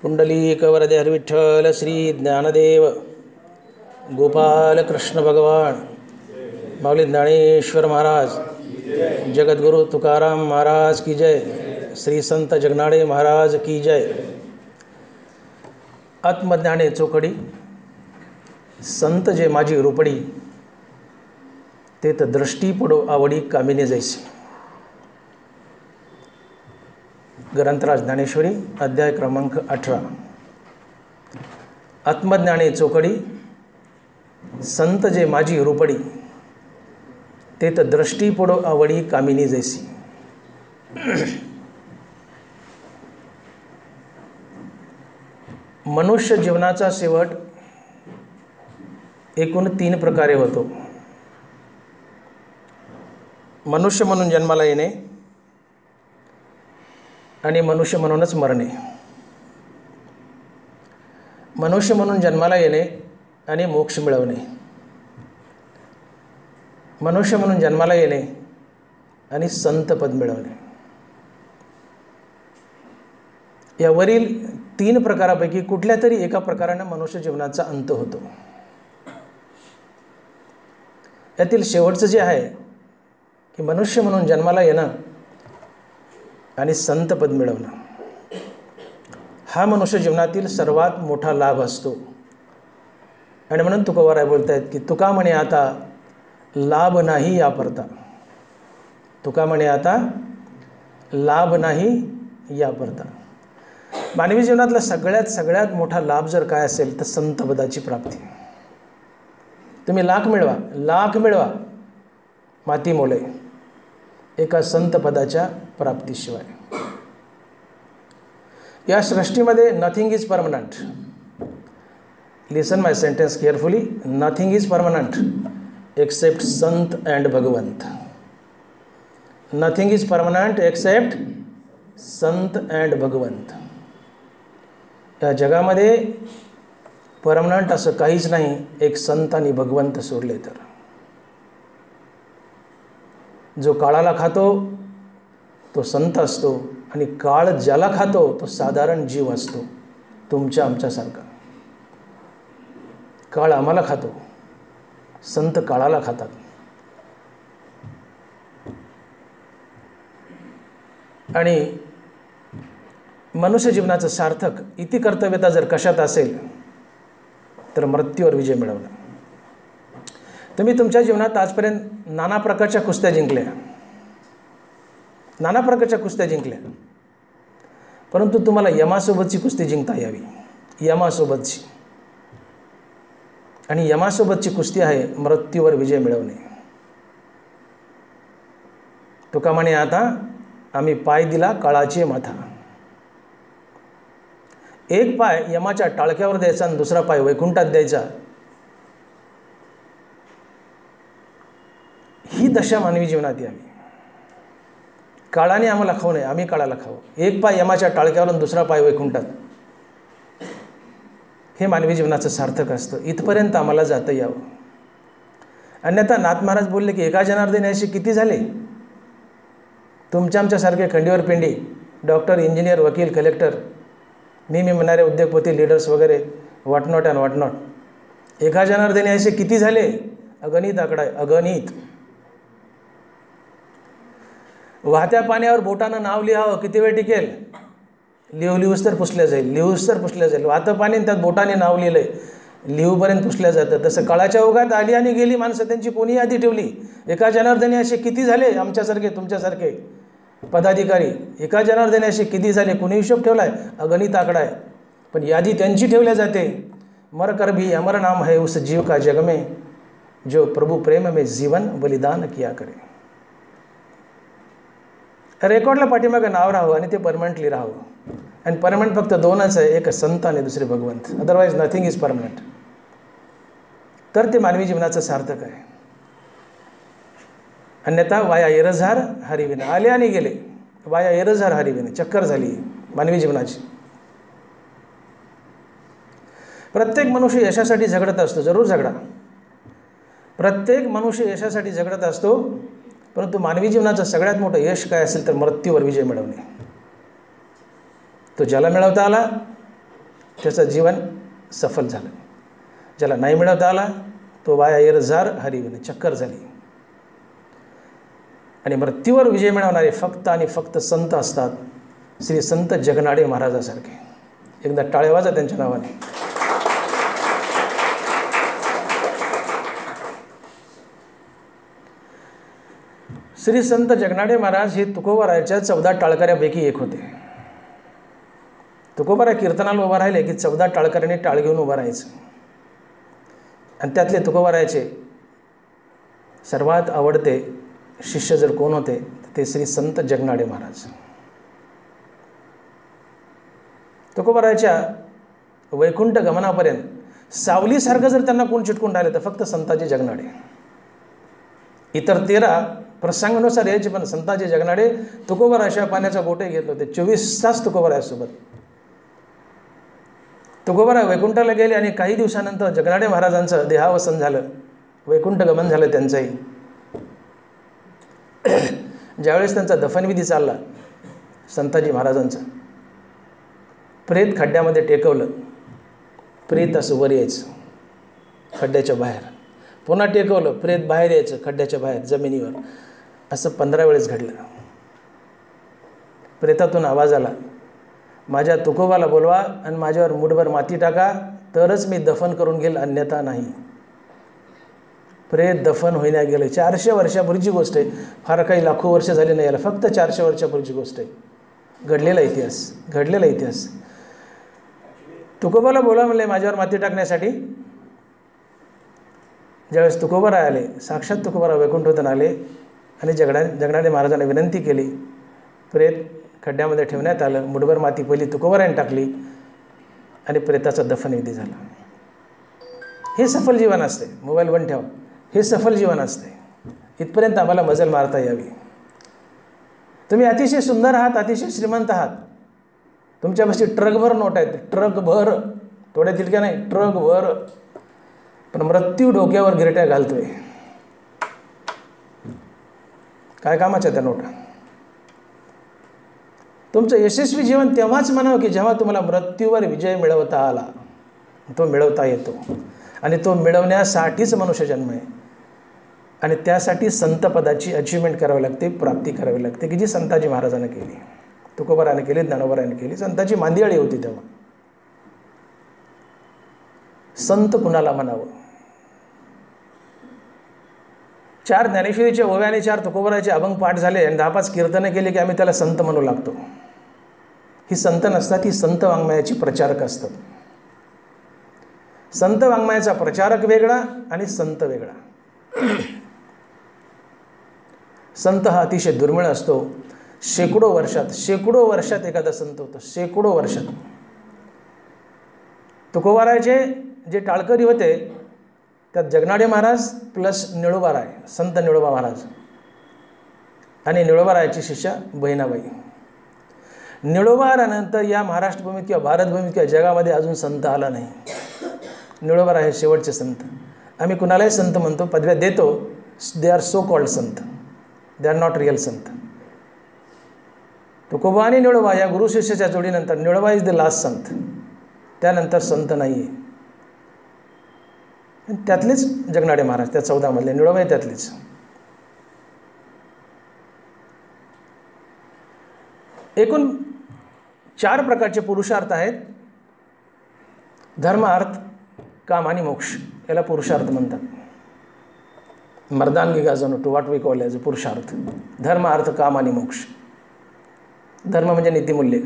पुंडलीकवरदे हरिविठ्ठल श्री ज्ञानदेव गोपाल कृष्ण भगवान माऊली ज्ञानेश्वर महाराज, जगद्गुरु तुकाराम महाराज की जय, श्री संत जगनाडे महाराज की जय। आत्मज्ञाने चोखडी संत जे माझी रूपडी, ते तर दृष्टी पडो आवडी कामिने जैसे। ग्रंथराज ज्ञानेश्वरी अध्याय क्रमांक 18। आत्मज्ञाने चोखडी संत जे माझी रूपडी, ते तर दृष्टी पडो आवडी कामिनी जैसी। मनुष्य जीवनाचा शेवट एकूण 3 प्रकारे होतो। मनुष्य म्हणून जन्माला येणे आणि मनुष्य म्हणूनच मरणे। मनुष्य म्हणून जन्माला येणे आणि मोक्ष मिळवणे। मनुष्य म्हणून जन्माला येणे आणि संत पद मिळवणे। यावरील 3 प्रकारापैकी कुठल्या तरी एका प्रकाराने मनुष्य जीवनाचा अंत होतो। यातील शेवटचं जे आहे की मनुष्य म्हणून जन्माला येणं आणि संत पद मिळवणं, हा मनुष्य जीवनातील सर्वात मोठा लाभ असतो। आणि म्हणून तुकोबाराय बोलतायत की तुका म्हणे आता लाभ नाही या परता। तुका म्हणे आता लाभ नाही या परता। मानवी जीवनातला सगळ्यात मोठा लाभ जर काय असेल तर संत पदाची प्राप्ती। तुम्ही लाख मिळवा माती मोले एका संत पदाच्या प्राप्तीशिवाय। या सृष्टीमध्ये nothing is permanent. Listen my sentence carefully. Nothing is permanent except संत अँड भगवंत। नथिंग इज परमनंट एक्सेप्ट संत अँड भगवंत। या जगामध्ये परमनंट असं काहीच नाही, एक संत आणि भगवंत सोडले तर। जो काळाला खातो तो संत असतो आणि काळ ज्याला खातो तो साधारण जीव असतो, तुमच्या आमच्यासारखा। काळ आम्हाला खातो, संत काळाला खातात। आणि मनुष्य जीवनाचं सार्थक इति कर्तव्यता जर कशात असेल तर मृत्यूवर विजय मिळवणं। तुम्ही तुमच्या जीवनात आजपर्यंत नाना प्रकारच्या कुस्त्या जिंकल्या, परंतु तुम्हाला यमासोबतची कुस्ती जिंकता यावी, यमासोबतची। आणि यमासोबतची कुस्ती आहे मृत्यूवर विजय मिळवणे। तुका म्हणे आता आम्ही पाय दिला काळाचे माथा। एक पाय यमाच्या टाळक्यावर द्यायचा आणि दुसरा पाय वैकुंठात द्यायचा, ही दशा मानवी जीवनात यावी। काळाने आम्हाला खाऊ नये, आम्ही काळाला खाऊ। एक पाय यमाच्या टाळक्यावर आणि दुसरा पाय वैकुंठात, हे मानवी जीवनाचं सार्थक असतं। इथपर्यंत आम्हाला जाता यावं। अन्यथा नाथ महाराज बोलले की एका जनार्दनी असे किती झाले। तुमच्या आमच्यासारखे खंडीवर पेंडी डॉक्टर, इंजिनियर, वकील, कलेक्टर, मी म्हणणारे उद्योगपती, लीडर्स वगैरे व्हॉटनॉट अँड व्हॉटनॉट। एका जनार्दनी असे किती झाले, अगणित आकडा आहे, अगणित। वाहत्या पाण्यावर बोटानं नाव लिहावं, किती वेळ टिकेल? लिहूस तर पुसल्या जाईल। वाहतं पाणी त्यात बोटाने नाव लिहिलंय, लिहूपर्यंत पुसल्या जातं। तसं काळाच्या ओघात आली आणि गेली माणसं, त्यांची कोणी यादी ठेवली? एका जनार्दनी असे किती झाले आमच्यासारखे, तुमच्यासारखे पदाधिकारी? एका जनार्दनी असे किती झाले, कोणी हिशोब ठेवलाय? अगणित आकडा आहे, पण यादी त्यांची ठेवल्या जाते। मर कर भी अमर नाम है उस जीव का जग में, जो प्रभु प्रेम में जीवन बलिदान किया करे। रेकॉर्डला पाठीमागं नाव राहावं आणि ते परमनंटली राहावं। आणि परमनंट फक्त 2च आहे, एक संत आणि दुसरे भगवंत। Otherwise nothing is permanent. तर ते मानवी जीवनाचं सार्थक आहे। अन्यथा वाया एरझार हरिविना, आले आणि गेले, वाया एरझार हरिविना, चक्कर झाली मानवी जीवनाची। प्रत्येक मनुष्य यशासाठी झगडत असतो, जरूर झगडा। प्रत्येक मनुष्य यशासाठी झगडत असतो, परंतु मानवी जीवनाचं सगळ्यात मोठं यश काय असेल तर मृत्यूवर विजय मिळवणे। तो ज्याला मिळवता आला त्याचं जीवन सफल झालं. ज्याला नाही मिळवता आला तो वाया येरझार हरिविने चक्कर झाली. आणि मृत्यूवर विजय मिळवणारे फक्त आणि फक्त संत असतात, श्री संत जगनाडे महाराजासारखे. एकदा टाळ्या वाजा त्यांच्या नावाने. श्री संत जगनाडे महाराज हे तुकोबारायच्या 14 टाळकऱ्यापैकी एक होते. तुकोबाराय कीर्तनाला उभं राहिले की 14 टाळकऱ्यांनी टाळ घेऊन उभं राहायचं. आणि त्यातले तुकोबारायचे सर्वात आवडते शिष्य जर कोण होते ते श्री संत जगनाडे महाराज. तुकोबारायच्या वैकुंठ गमनापर्यंत सावलीसारखं जर त्यांना कोण चिटकून राहिले तर फक्त संताजी जगनाडे. इतर 13 प्रसंगानुसार यायचे, पण संताजी जगनाडे तुकोबारायच्या पाण्याचा गोटे घेत होते. 24 तास तुकोबारायासोबत. तुकोबाराय वैकुंठाला गेले आणि काही दिवसानंतर जगनाडे महाराजांचं देहावसन झालं, वैकुंठ गमन झालं त्यांचंही. ज्यावेळेस त्यांचा दफनविधी चालला संताजी महाराजांचा, प्रेत खड्ड्यामध्ये टेकवलं. प्रेत असं वर यायचं खड्ड्याच्या बाहेर, पुन्हा टेकवलं, प्रेत बाहेर यायचं खड्ड्याच्या बाहेर जमिनीवर. असं 15 वेळेस घडलं. प्रेतातून आवाज आला, माझ्या तुकोबाला बोलवा आणि माझ्यावर मुठभर माती टाका, तरच मी दफन करून घेईल, अन्यथा नाही. प्रेत दफन होईना गेलं. 400 वर्षापूर्वीची गोष्ट आहे. फार काही लाखो वर्ष झाली नाही याला, फक्त 400 वर्षापूर्वीची गोष्ट आहे. घडलेला इतिहास. तुकोबाला बोला म्हणले माझ्यावर माती टाकण्यासाठी. ज्यावेळेस तुकोबाराय आले, साक्षात तुकोबाराय वैकुंठातून आले आणि जगनाडे महाराजांना विनंती केली. प्रेत खड्ड्यामध्ये ठेवण्यात आलं. मुठभर माती पहिली तुकोबारायने टाकली आणि प्रेताचा दफनविधी झाला. हे सफल जीवन असते. मोबाईल बंद ठेवा. हे सफल जीवन असते. इथपर्यंत आम्हाला मजल मारता यावी. तुम्ही अतिशय सुंदर आहात, अतिशय श्रीमंत आहात. तुमच्यापाशी ट्रकभर नोट आहेत, ट्रकभर, थोड्या तितक्या नाही, ट्रकभर. पण मृत्यू डोक्यावर गिरट्या घालतोय. काय कामाच्या त्या नोटा? तुमचं यशस्वी जीवन तेव्हाच म्हणावं की जेव्हा तुम्हाला मृत्यूवर विजय मिळवता आला. तो मिळवता येतो आणि तो मिळवण्यासाठीच मनुष्य जन्म आहे. आणि त्यासाठी संतपदाची अचिव्हमेंट करावी लागते, प्राप्ती करावी लागते, की जी संताजी महाराजांनी केली, तुकोबारायाने केली, ज्ञानोबारायाने केली. संताची मांदियाळी होती तेव्हा. संत कुणाला म्हणावं? 4 ज्ञानेश्वरीच्या ओव्या आणि 4 तुकोबारायचे अभंग पाठ झाले आणि 10-5 कीर्तनं केली की आम्ही त्याला संत म्हणू लागतो. ही संत नसतात, ही संत वाङ्मयाची प्रचारक असतात. संत वाङ्मयाचा प्रचारक वेगळा आणि संत वेगळा. संत हा अतिशय दुर्मिळ असतो. शेकडो वर्षात एखादा संत होतो. शेकडो वर्षात. तुकोबारायचे जे टाळकरी होते त्यात जगनाडे महाराज प्लस निळोबाराय, संत निळोबा महाराज आणि निळोबारायाची शिष्या बहिणाबाई. निळोबारायानंतर या महाराष्ट्रभूमीत किंवा भारतभूमीत किंवा जगामध्ये अजून संत आला नाही. निळोबाराय हे शेवटचे संत. आम्ही कुणालाही संत म्हणतो, पदव्या देतो. They are so called Sant, they are not real संत. तुकोबा आणि निळोबा या गुरु शिष्याच्या जोडीनंतर निळोबा इज द लास्ट संत. त्यानंतर संत नाही आहे. त्यातलेच जगनाडे महाराज, त्या 14 मधले. निळोबाई त्यातलेच. एकूण 4 प्रकारचे पुरुषार्थ आहेत. धर्म, अर्थ, काम आणि मोक्ष. याला पुरुषार्थ म्हणतात. मर्दानगी गाजवणं, to what we call as a पुरुषार्थ. धर्म, अर्थ, काम आणि मोक्ष. धर्म म्हणजे नीतिमूल्य,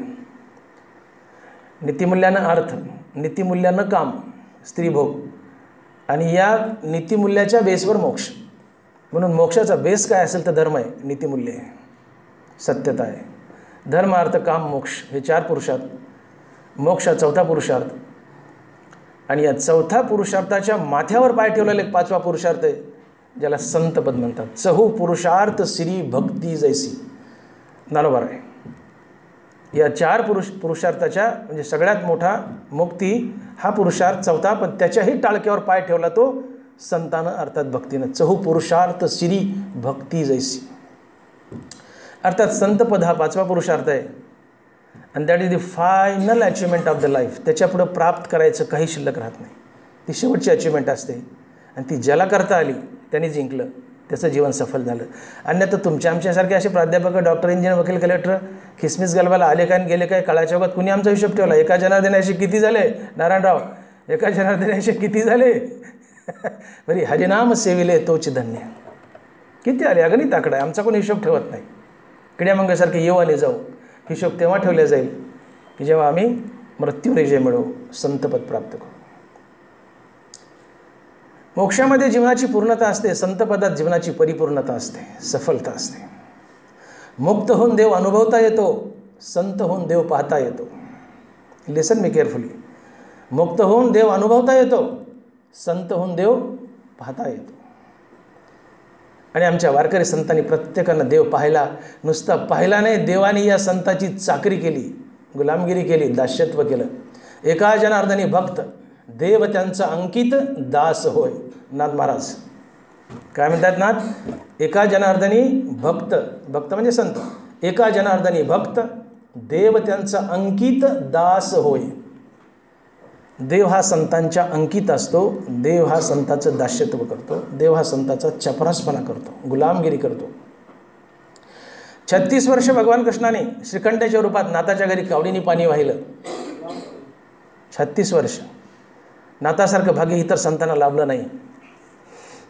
नीतिमूल्यानं अर्थ, नीतिमूल्यानं काम, स्त्रीभोग, आणि या नीतिमूल्याच्या बेसवर मोक्ष. म्हणून मोक्षाचा बेस काय असेल तर धर्म आहे, नीतिमूल्य आहे, सत्यता आहे. धर्म, अर्थ, काम, मोक्ष हे 4 पुरुषार्थ. मोक्ष हा 4था पुरुषार्थ. आणि या 4थ्या पुरुषार्थाच्या माथ्यावर पाय ठेवलेला एक 5वा पुरुषार्थ आहे, ज्याला संतपद म्हणतात. चहू पुरुषार्थ श्री भक्ती जैसी. ज्ञानोबाराय. या 4 पुरुषार्थाच्या म्हणजे सगळ्यात मोठा मुक्ती हा पुरुषार्थ 4था, पण त्याच्याही टाळक्यावर पाय ठेवला तो संतानं, अर्थात भक्तीनं. चहू पुरुषार्थ श्री भक्ती जैसी. अर्थात संतपद हा 5वा पुरुषार्थ आहे. आणि that is the final achievement of the life. त्याच्यापुढं प्राप्त करायचं काही शिल्लक राहत नाही. ती शेवटची अचिव्हमेंट असते आणि ती ज्याला करता आली त्यांनी जिंकलं, त्याचं जीवन सफल झालं. अन्यथा तुमच्या आमच्यासारखे असे प्राध्यापक, डॉक्टर, इंजिनियर, वकील, कलेक्टर खिसमिस गलबाला आले काय गेले काय कळाच्या वगत कुणी आमचा हिशोब ठेवला. एका जनार्दनाशी किती झाले नारायणराव, एका जनार्दनाशी किती झाले बरी हरिनाम सेविले तोच धन्य. किती आले अगणित आकडा आहे. आमचा कोणी हिशोब ठेवत नाही. किड्यामंगसारखे येऊ आणि जाऊ. हिशोब तेव्हा ठेवला जाईल की जेव्हा आम्ही मृत्यूवर विजय मिळवू, संतपद प्राप्त करू. मोक्षामध्ये जीवनाची पूर्णता असते, संतपदात जीवनाची परिपूर्णता असते, सफलता असते. मुक्त होऊन देव अनुभवता येतो, संत होऊन देव पाहता येतो. Listen me carefully. मुक्त होऊन देव अनुभवता येतो, संत होऊन देव पाहता येतो. आणि आमच्या वारकरी संतांनी प्रत्येकानं देव पाहिला. नुसता पाहिला नाही, देवाने या संताची चाकरी केली, गुलामगिरी केली, दास्यत्व केलं. एका जनार्दनी भक्त, देव त्यांचा अंकित दास होय. नाथ महाराज काय म्हणतात नाथ? एका जनार्दनी भक्त, भक्त म्हणजे संत, एका जनार्दनी भक्त, देव त्यांचा अंकित दास होय. देव हा संतांच्या अंकित असतो. देव हा संताचं दास्यत्व करतो. देव हा संताचा चपरासपणा करतो, गुलामगिरी करतो. 36 वर्ष भगवान कृष्णाने श्रीखंडाच्या रूपात नाथाच्या घरी कावडीने पाणी वाहिलं. 36 वर्ष. नाथासारखं भाग्य इतर संतांना लाभलं नाही.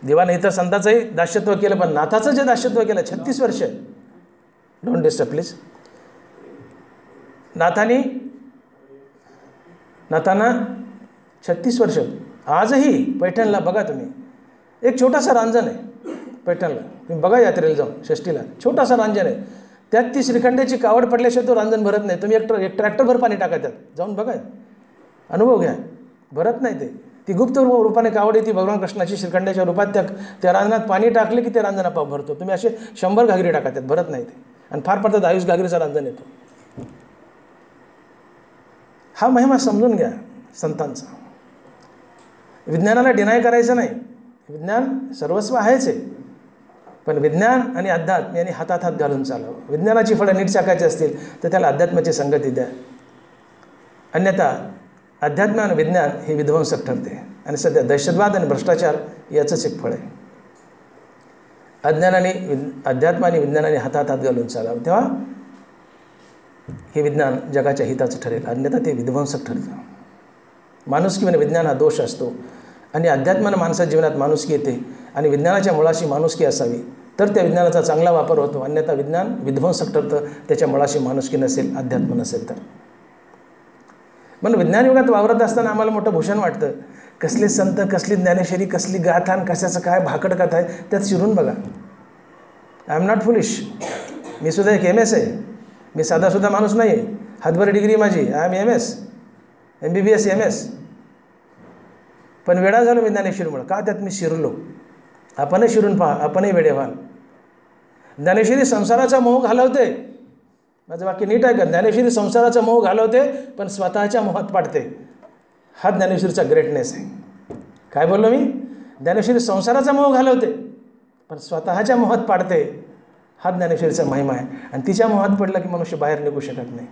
देवाने इतर संताचंही दास्यत्व केलं, पण नाथाचं जे दास्यत्व केलं 36 वर्ष. Don't disturb please. नाथांना 36 वर्ष. आजही पैठणला बघा तुम्ही, एक छोटासा रांजण आहे पैठणला. तुम्ही बघा यात्रेला जाऊन षष्टीला, छोटासा रांजण आहे. त्यात ती श्रीखंडाची कावड पडल्याशिवाय तो रांजण भरत नाही. तुम्ही एक ट्रॅक्टरभर पाणी टाका त्यात, जाऊन बघा, अनुभव घ्या. भरत नाही ते. ती गुप्त रूपाने कावड येते भगवान कृष्णाची श्रीखंडाच्या रूपात. त्या रांजणात पाणी टाकले की ते रांजण आपोआप भरतो. तुम्ही असे 100 घागरी टाका त्यात, भरत नाही ते. आणि फार पडतात 22 घागरीचा रांजण येतो. हा महिमा समजून घ्या संतांचा. विज्ञानाला डिनाय करायचं नाही. विज्ञान सर्वस्व आहेच आहे, पण विज्ञान आणि अध्यात्म यांनी हातात हात घालून चालावं. विज्ञानाची फळं नीट चाकायची असतील तर त्याला अध्यात्माची संगती द्या. अन्यथा अध्यात्म आणि विज्ञान हे विध्वंसक ठरते. आणि सध्या दहशतवाद आणि भ्रष्टाचार याचंच एक फळ आहे. अध्यात्म आणि विज्ञानाने हातात हात घालून चालावं, तेव्हा हे विज्ञान जगाच्या हिताचं ठरेल. अन्यथा ते विध्वंसक ठरतं. माणुसकी आणि विज्ञान हा दोष असतो. आणि अध्यात्मानं माणसाच्या जीवनात माणुसकी येते. आणि विज्ञानाच्या मुळाशी माणुसकी असावी तर त्या विज्ञानाचा चांगला वापर होतो. अन्यथा विज्ञान विध्वंसक ठरतं. त्याच्या मुळाशी माणुसकी नसेल, अध्यात्म नसेल तर. म्हणून विज्ञान युगात वावरत असताना आम्हाला मोठं भूषण वाटतं. कसले संत, कसली ज्ञानेश्वरी, कसली गाथान, कशाचं काय भाकड कथा आहे, त्यात शिरून बघा. I am not foolish. मी सुद्धा एक MS आहे. मी साधासुद्धा माणूस नाही आहे. हातभर डिग्री माझी. I am MS, MBBS MS. पण वेडा झालो मी ज्ञानेश्वरीमुळं. का? त्यात मी शिरलो. आपणही शिरून पहा, आपणही वेडे व्हाल. ज्ञानेश्वरी संसाराचा मोह घालवते. माझं वाक्य नीट आहे का? ज्ञानेश्वरी संसाराचा मोह घालवते पण स्वतःच्या मोहात पाडते. हा ज्ञानेश्वरीचा ग्रेटनेस आहे. काय बोललो मी? ज्ञानेश्वरी संसाराचा मोह घालवते पण स्वतःच्या मोहात पाडते. हा ज्ञानेश्वरीचा महिमा आहे. आणि तिच्या मोहात पडला की मनुष्य बाहेर निघू शकत नाही.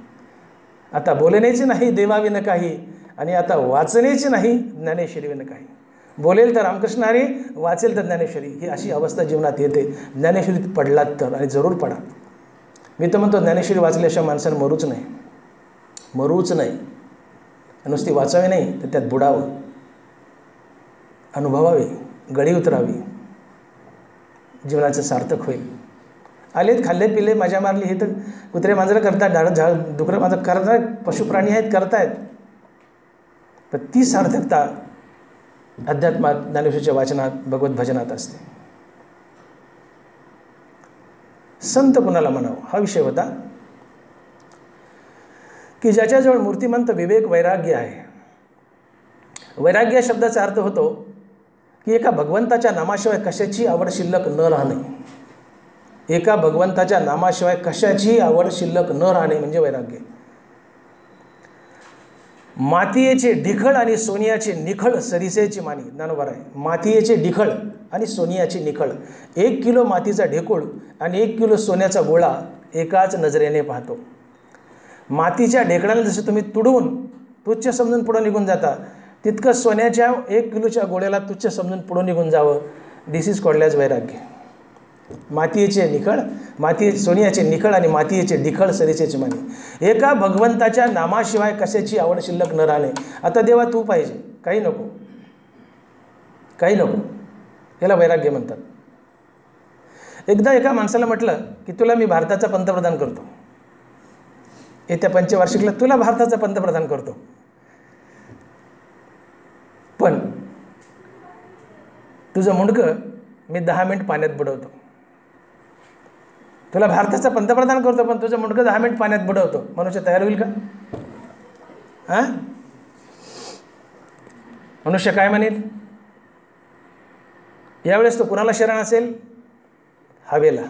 आता बोलण्याची नाही देवाविन काही, आणि आता वाचण्याची नाही ज्ञानेश्वरीविन काही. बोलेल तर रामकृष्ण हरी, वाचेल तर ज्ञानेश्वरी. ही अशी अवस्था जीवनात येते. ज्ञानेश्वरीत पडलात तर, आणि जरूर पडा. मी तर म्हणतो ज्ञानेश्वरी वाचल्याशिवाय माणसानं मरूच नाही. मरूच नाही. नुसती वाचावी नाही तर त्यात बुडावं, अनुभवावी, गळी उतरावी. जीवनाचं सार्थक होईल. आलेत, खाल्ले पिले, मजा मारली, हे तर कुत्रे मांजरं करतात, झाड डुकरं मांजरं करतात, पशुप्राणी आहेत करतायत. पण ती सार्थकता अध्यात्मात, ज्ञानेश्वरीच्या वाचनात, भगवत भजनात असते. संत कुणाला म्हणावं हा विषय होता की ज्याच्याजवळ मूर्तिमंत विवेक वैराग्य आहे. वैराग्य शब्दाचा अर्थ होतो की एका भगवंताच्या नामाशिवाय कशाची आवड शिल्लक न राहणे. एका भगवंताच्या नामाशिवाय कशाची आवड शिल्लक न राहणे म्हणजे वैराग्य. मातीयेचे ढिखळ आणि सोनियाचे निखळ सरिसेची मानी. ज्ञानोबा आहे. मातीयेचे ढिखळ आणि सोनियाची निखळ. 1 किलो मातीचा ढेकूळ आणि 1 किलो सोन्याचा गोळा एकाच नजरेने पाहतो. मातीच्या ढेकळाला जसं तुम्ही तुडवून तुच्छ समजून पुढं निघून जाता, तितकं सोन्याच्या 1 किलोच्या गोळ्याला तुच्छ समजून पुढं निघून जावं. दिस इज कोडल्याच वैराग्य. मातीयेचे निखळ, सोन्याचे निखळ आणि मातीयेचे निखळ सरीचे चिमाने. एका भगवंताच्या नामाशिवाय कशाची आवड शिल्लक न राहणे. आता देवा तू पाहिजे, काही नको, काही नको, याला वैराग्य म्हणतात. एकदा एका माणसाला म्हटलं की तुला मी भारताचा पंतप्रधान करतो, येत्या पंचवार्षिकला तुला भारताचा पंतप्रधान करतो, पण तुझं मुंडकं मी 10 मिनिट पाण्यात बुडवतो. तुला भारताचा पंतप्रधान करतो पण तुझं मुंडकं 10 मिनिट पाण्यात बुडवतो. मनुष्य तयार होईल का? हां, मनुष्य काय म्हणेल? यावेळेस तो कुणाला शरण असेल? हवेला.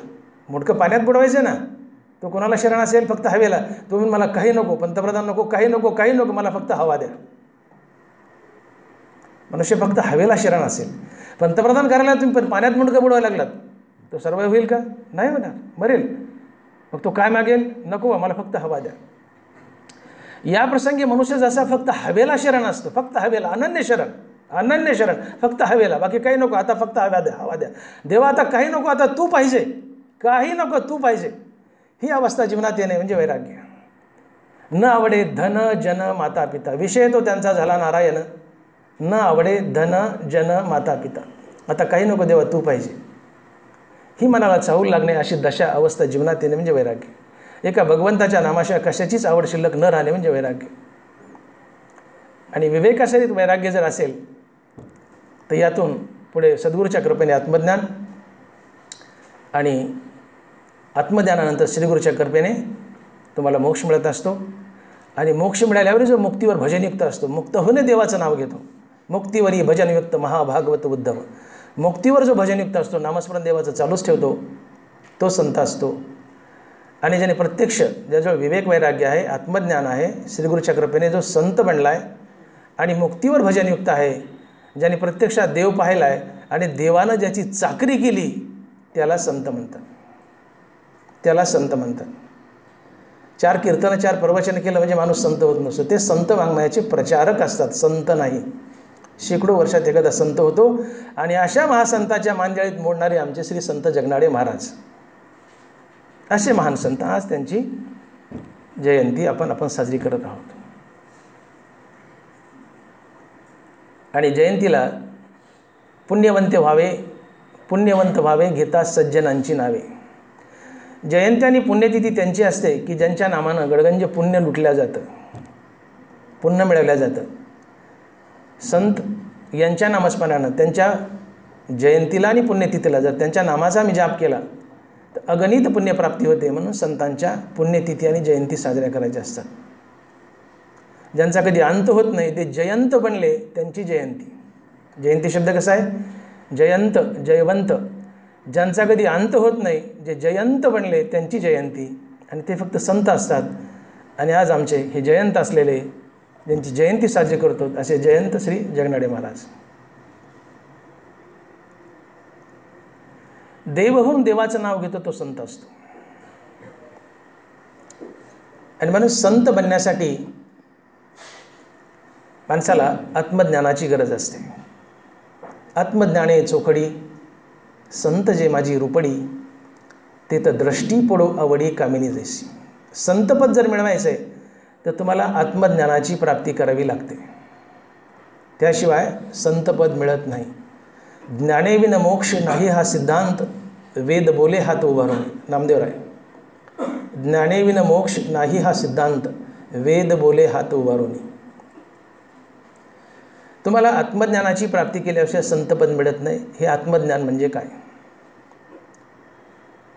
मुंडकं पाण्यात बुडवायचं ना, तो कुणाला शरण असेल? फक्त हवेला. तुम्ही मला काही नको, पंतप्रधान नको, काही नको, काही नको, मला फक्त हवा द्या. मनुष्य फक्त हवेला शरण असेल. पंतप्रधान करायला तुम्ही पण पाण्यात मुंडकं बुडवायला लागलात, तो सर्वाइव्ह होईल का? नाही होणार, मरेल. मग तो काय मागेल? नको, मला फक्त हवा द्या. या प्रसंगी मनुष्य जसा फक्त हवेला शरण असतो, फक्त हवेला, अनन्य शरण, अनन्य शरण, फक्त हवेला, बाकी काही नको, आता फक्त हवा द्या, हवा द्या. देवा आता काही नको, आता तू पाहिजे, काही नको, तू पाहिजे. ही अवस्था जीवनात येणे म्हणजे वैराग्य. न आवडे धन जन माता पिता. विषय तो त्यांचा झाला नारायण. न आवडे धन जन माता पिता. आता काही नको देवा, तू पाहिजे. ही मनाला चाहूल लागणे, अशी दशा अवस्था जीवनात येणे म्हणजे वैराग्य. एका भगवंताच्या नामाशिवाय कशाचीच आवड शिल्लक न राहणे म्हणजे वैराग्य. आणि विवेकासहित वैराग्य जर असेल तर यातून पुढे सद्गुरूच्या कृपेने आत्मज्ञान, आणि आत्मज्ञानानंतर श्रीगुरूच्या कृपेने तुम्हाला मोक्ष मिळत असतो. आणि मोक्ष मिळाल्यावर जो मुक्तीवर भजनयुक्त असतो, मुक्त होणे देवाचं नाव घेतो. मुक्तीवरी भजनयुक्त महाभागवत उद्धव. मुक्तीवर जो भजनयुक्त असतो, नामस्मरण देवाचं चालूच ठेवतो, तो संत असतो. आणि ज्याने प्रत्यक्ष, ज्याजवळ विवेक वैराग्य आहे, आत्मज्ञान आहे, श्रीगुरूच्या कृपेने जो संत बनला आहे आणि मुक्तीवर भजनयुक्त आहे, ज्याने प्रत्यक्षात देव पाहिला आहे आणि देवानं ज्याची चाकरी केली, त्याला संत म्हणतात. त्याला संत म्हणतात. 4 कीर्तन 4 प्रवचन केलं म्हणजे माणूस संत होत नसतो. ते संत वाङ्मयाचे प्रचारक असतात, संत नाही. शेकडो वर्षात एखादा संत होतो. आणि अशा महासंताच्या मांदियाळीत मोडणारे आमचे श्री संत जगनाडे महाराज, असे महान संत, आज त्यांची जयंती आपण साजरी करत आहोत. आणि जयंतीला पुण्यवंत व्हावे घेता सज्जनांची नावे. जयंती आणि पुण्यतिथी त्यांची असते की ज्यांच्या नामानं गडगंज पुण्य लुटल्या जातं, पुण्य मिळवल्या जातं. संत यांच्या नामस्मरणानं त्यांच्या जयंतीला आणि पुण्यतिथीला जर त्यांच्या नामाचा आम्ही जाप केला तर अगणित पुण्यप्राप्ती होते. म्हणून संतांच्या पुण्यतिथी आणि जयंती साजऱ्या करायच्या असतात. ज्यांचा कधी अंत होत नाही ते जयंत बनले, त्यांची जयंती. जयंती शब्द कसा आहे? जयंत, जयवंत. ज्यांचा कधी अंत होत नाही, जे जयंत बनले, त्यांची जयंती. आणि ते फक्त संत असतात. आणि आज आमचे हे जयंत असलेले, ज्यांची जयंती साजरी करतो, असे जयंत श्री जगनाडे महाराज. देव होऊन देवाचं नाव घेतो तो संत असतो. आणि म्हणून संत बनण्यासाठी माणसाला आत्मज्ञानाची गरज असते. आत्मज्ञाने चोखडी संत जे माझी रुपडी, ते तर दृष्टी पडो आवडी कामिनी जैसी. संतपद जर मिळवायचं आहे तर तुम्हाला आत्मज्ञानाची प्राप्ती करावी लागते. त्याशिवाय संतपद मिळत नाही. ज्ञानेविन मोक्ष नाही हा सिद्धांत, वेद बोले हात उभारून. नामदेवराय. ज्ञानेविन मोक्ष नाही हा सिद्धांत, वेद बोले हात उभारून. तुम्हाला आत्मज्ञानाची प्राप्ती केल्याशिवाय संतपद मिळत नाही. हे आत्मज्ञान म्हणजे काय?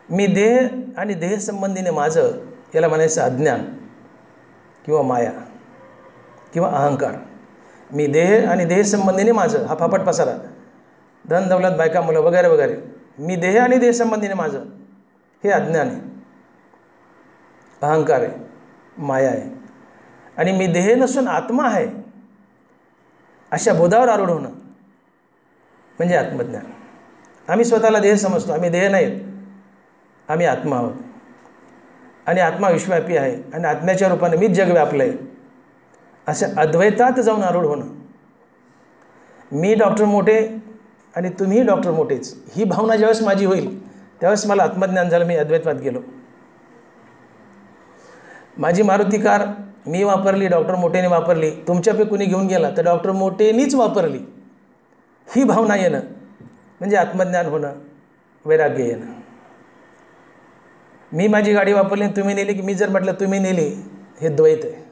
मी देह आणि देहसंबंधीने माझं, याला म्हणायचं अज्ञान किंवा माया किंवा अहंकार. मी देह आणि देहसंबंधीने माझं, हा फापट पसारा, धन दौलत बायका मुलं वगैरे वगैरे. मी देह आणि देहसंबंधीने माझं, हे अज्ञान आहे, अहंकार आहे, माया आहे. आणि मी देह नसून आत्मा आहे, अशा बोधावर आरूढ होणं म्हणजे आत्मज्ञान. आम्ही स्वतःला देह समजतो, आम्ही देह नाहीत, आम्ही आत्मा आहोत. आणि आत्मा विश्वव्यापी आहे आणि आत्म्याच्या रूपाने मीच जग व्यापलं आहे, अशा अद्वैतात जाऊन आरूढ होणं. मी डॉक्टर मोठे आणि तुम्ही डॉक्टर मोठेच, ही भावना ज्यावेळेस माझी होईल त्यावेळेस मला आत्मज्ञान झालं, मी अद्वैतवाद गेलो. माझी मारुती कार मी वापरली, डॉक्टर मोठेने वापरली, तुमच्यापैकी कुणी घेऊन गेला तर डॉक्टर मोठेनीच वापरली, ही भावना येणं म्हणजे आत्मज्ञान होणं, वैराग्य येणं. मी माझी गाडी वापरली तुम्ही नेली, की मी जर म्हटलं तुम्ही नेली, हे द्वैत आहे.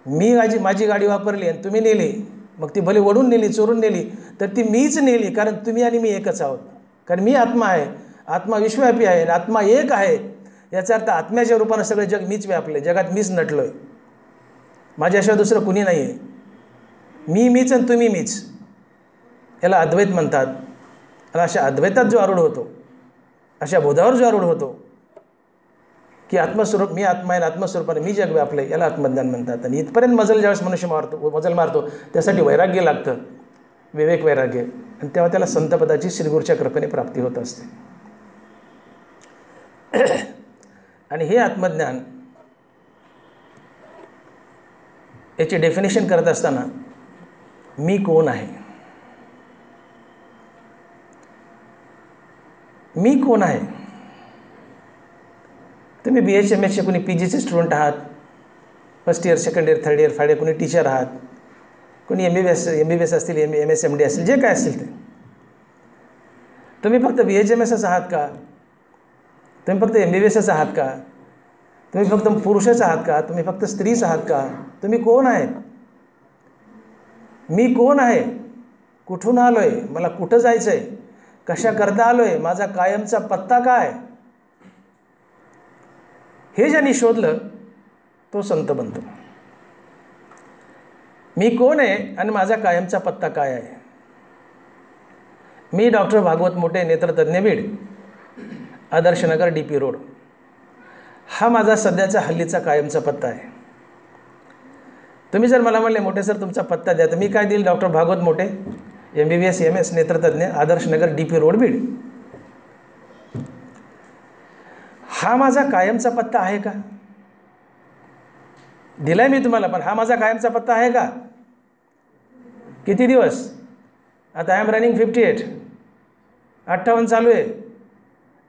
मी माझी गाडी वापरली आणि तुम्ही नेली, मग ती भले ओढून नेली, चोरून नेली, तर ती मीच नेली, कारण तुम्ही आणि मी एकच आहोत. कारण मी आत्मा आहे, आत्मा विश्वव्यापी आहे आणि आत्मा एक आहे. याचा अर्थ आत्म्याच्या रूपानं सगळं जग मीच व्यापले, जगात मीच नटलो आहे, माझ्याशिवाय दुसरं कुणी नाही आहे. मीच आणि तुम्ही मीच, याला अद्वैत म्हणतात. आणि अशा अद्वैतात जो आरूढ होतो, अशा बोधावर जो आरूढ होतो की आत्मस्वरूप मी आत्मा आहे, आत्मस्वरूपाने मी जग व्यापले, याला आत्मज्ञान म्हणतात. आणि इथपर्यंत ज्यावेळेस मनुष्य मजल मारतो त्यासाठी वैराग्य लागतं, विवेक वैराग्य, आणि तेव्हा त्याला संतपदाची श्रीगुरूच्या कृपेने प्राप्ती होत असते. आणि हे आत्मज्ञान याची डेफिनेशन करत असताना मी कोण आहे, मी कोण आहे. तुम्ही BHMSचे कोणी PGचे स्टुडंट आहात, first year, second year, third year, फायडे कोणी टीचर आहात, कोणी MBBS असतील, MS MD असेल, जे काय असेल ते. तुम्ही फक्त BHMSच आहात का? तुम्ही फक्त MBBSच आहात का? तुम्ही फक्त पुरुषच आहात का? तुम्ही फक्त स्त्रीच आहात का? तुम्ही कोण आहेत? मी कोण आहे? कुठून आलो आहे? मला कुठं जायचं आहे? कशा करता आलो आहे? माझा कायमचा पत्ता काय? हे ज्यांनी शोधलं तो संत बनतो. मी कोण आहे आणि माझा कायमचा पत्ता काय आहे? मी डॉक्टर भागवत मोठे, नेत्रतज्ञ, बीड, आदर्शनगर, DP रोड, हा माझा सध्याचा हल्लीचा कायमचा पत्ता आहे. तुम्ही जर मला म्हणले मोठे सर तुमचा पत्ता द्या, तर मी काय देईल? Doctor Bhagwat Mothe, MBBS MS, नेत्रतज्ञ, आदर्शनगर, DP रोड, बीड. हा माझा कायमचा पत्ता आहे का? दिलाय मी तुम्हाला, पण हा माझा कायमचा पत्ता आहे का? किती दिवस? आता आय एम रनिंग 58, 58 चालू आहे,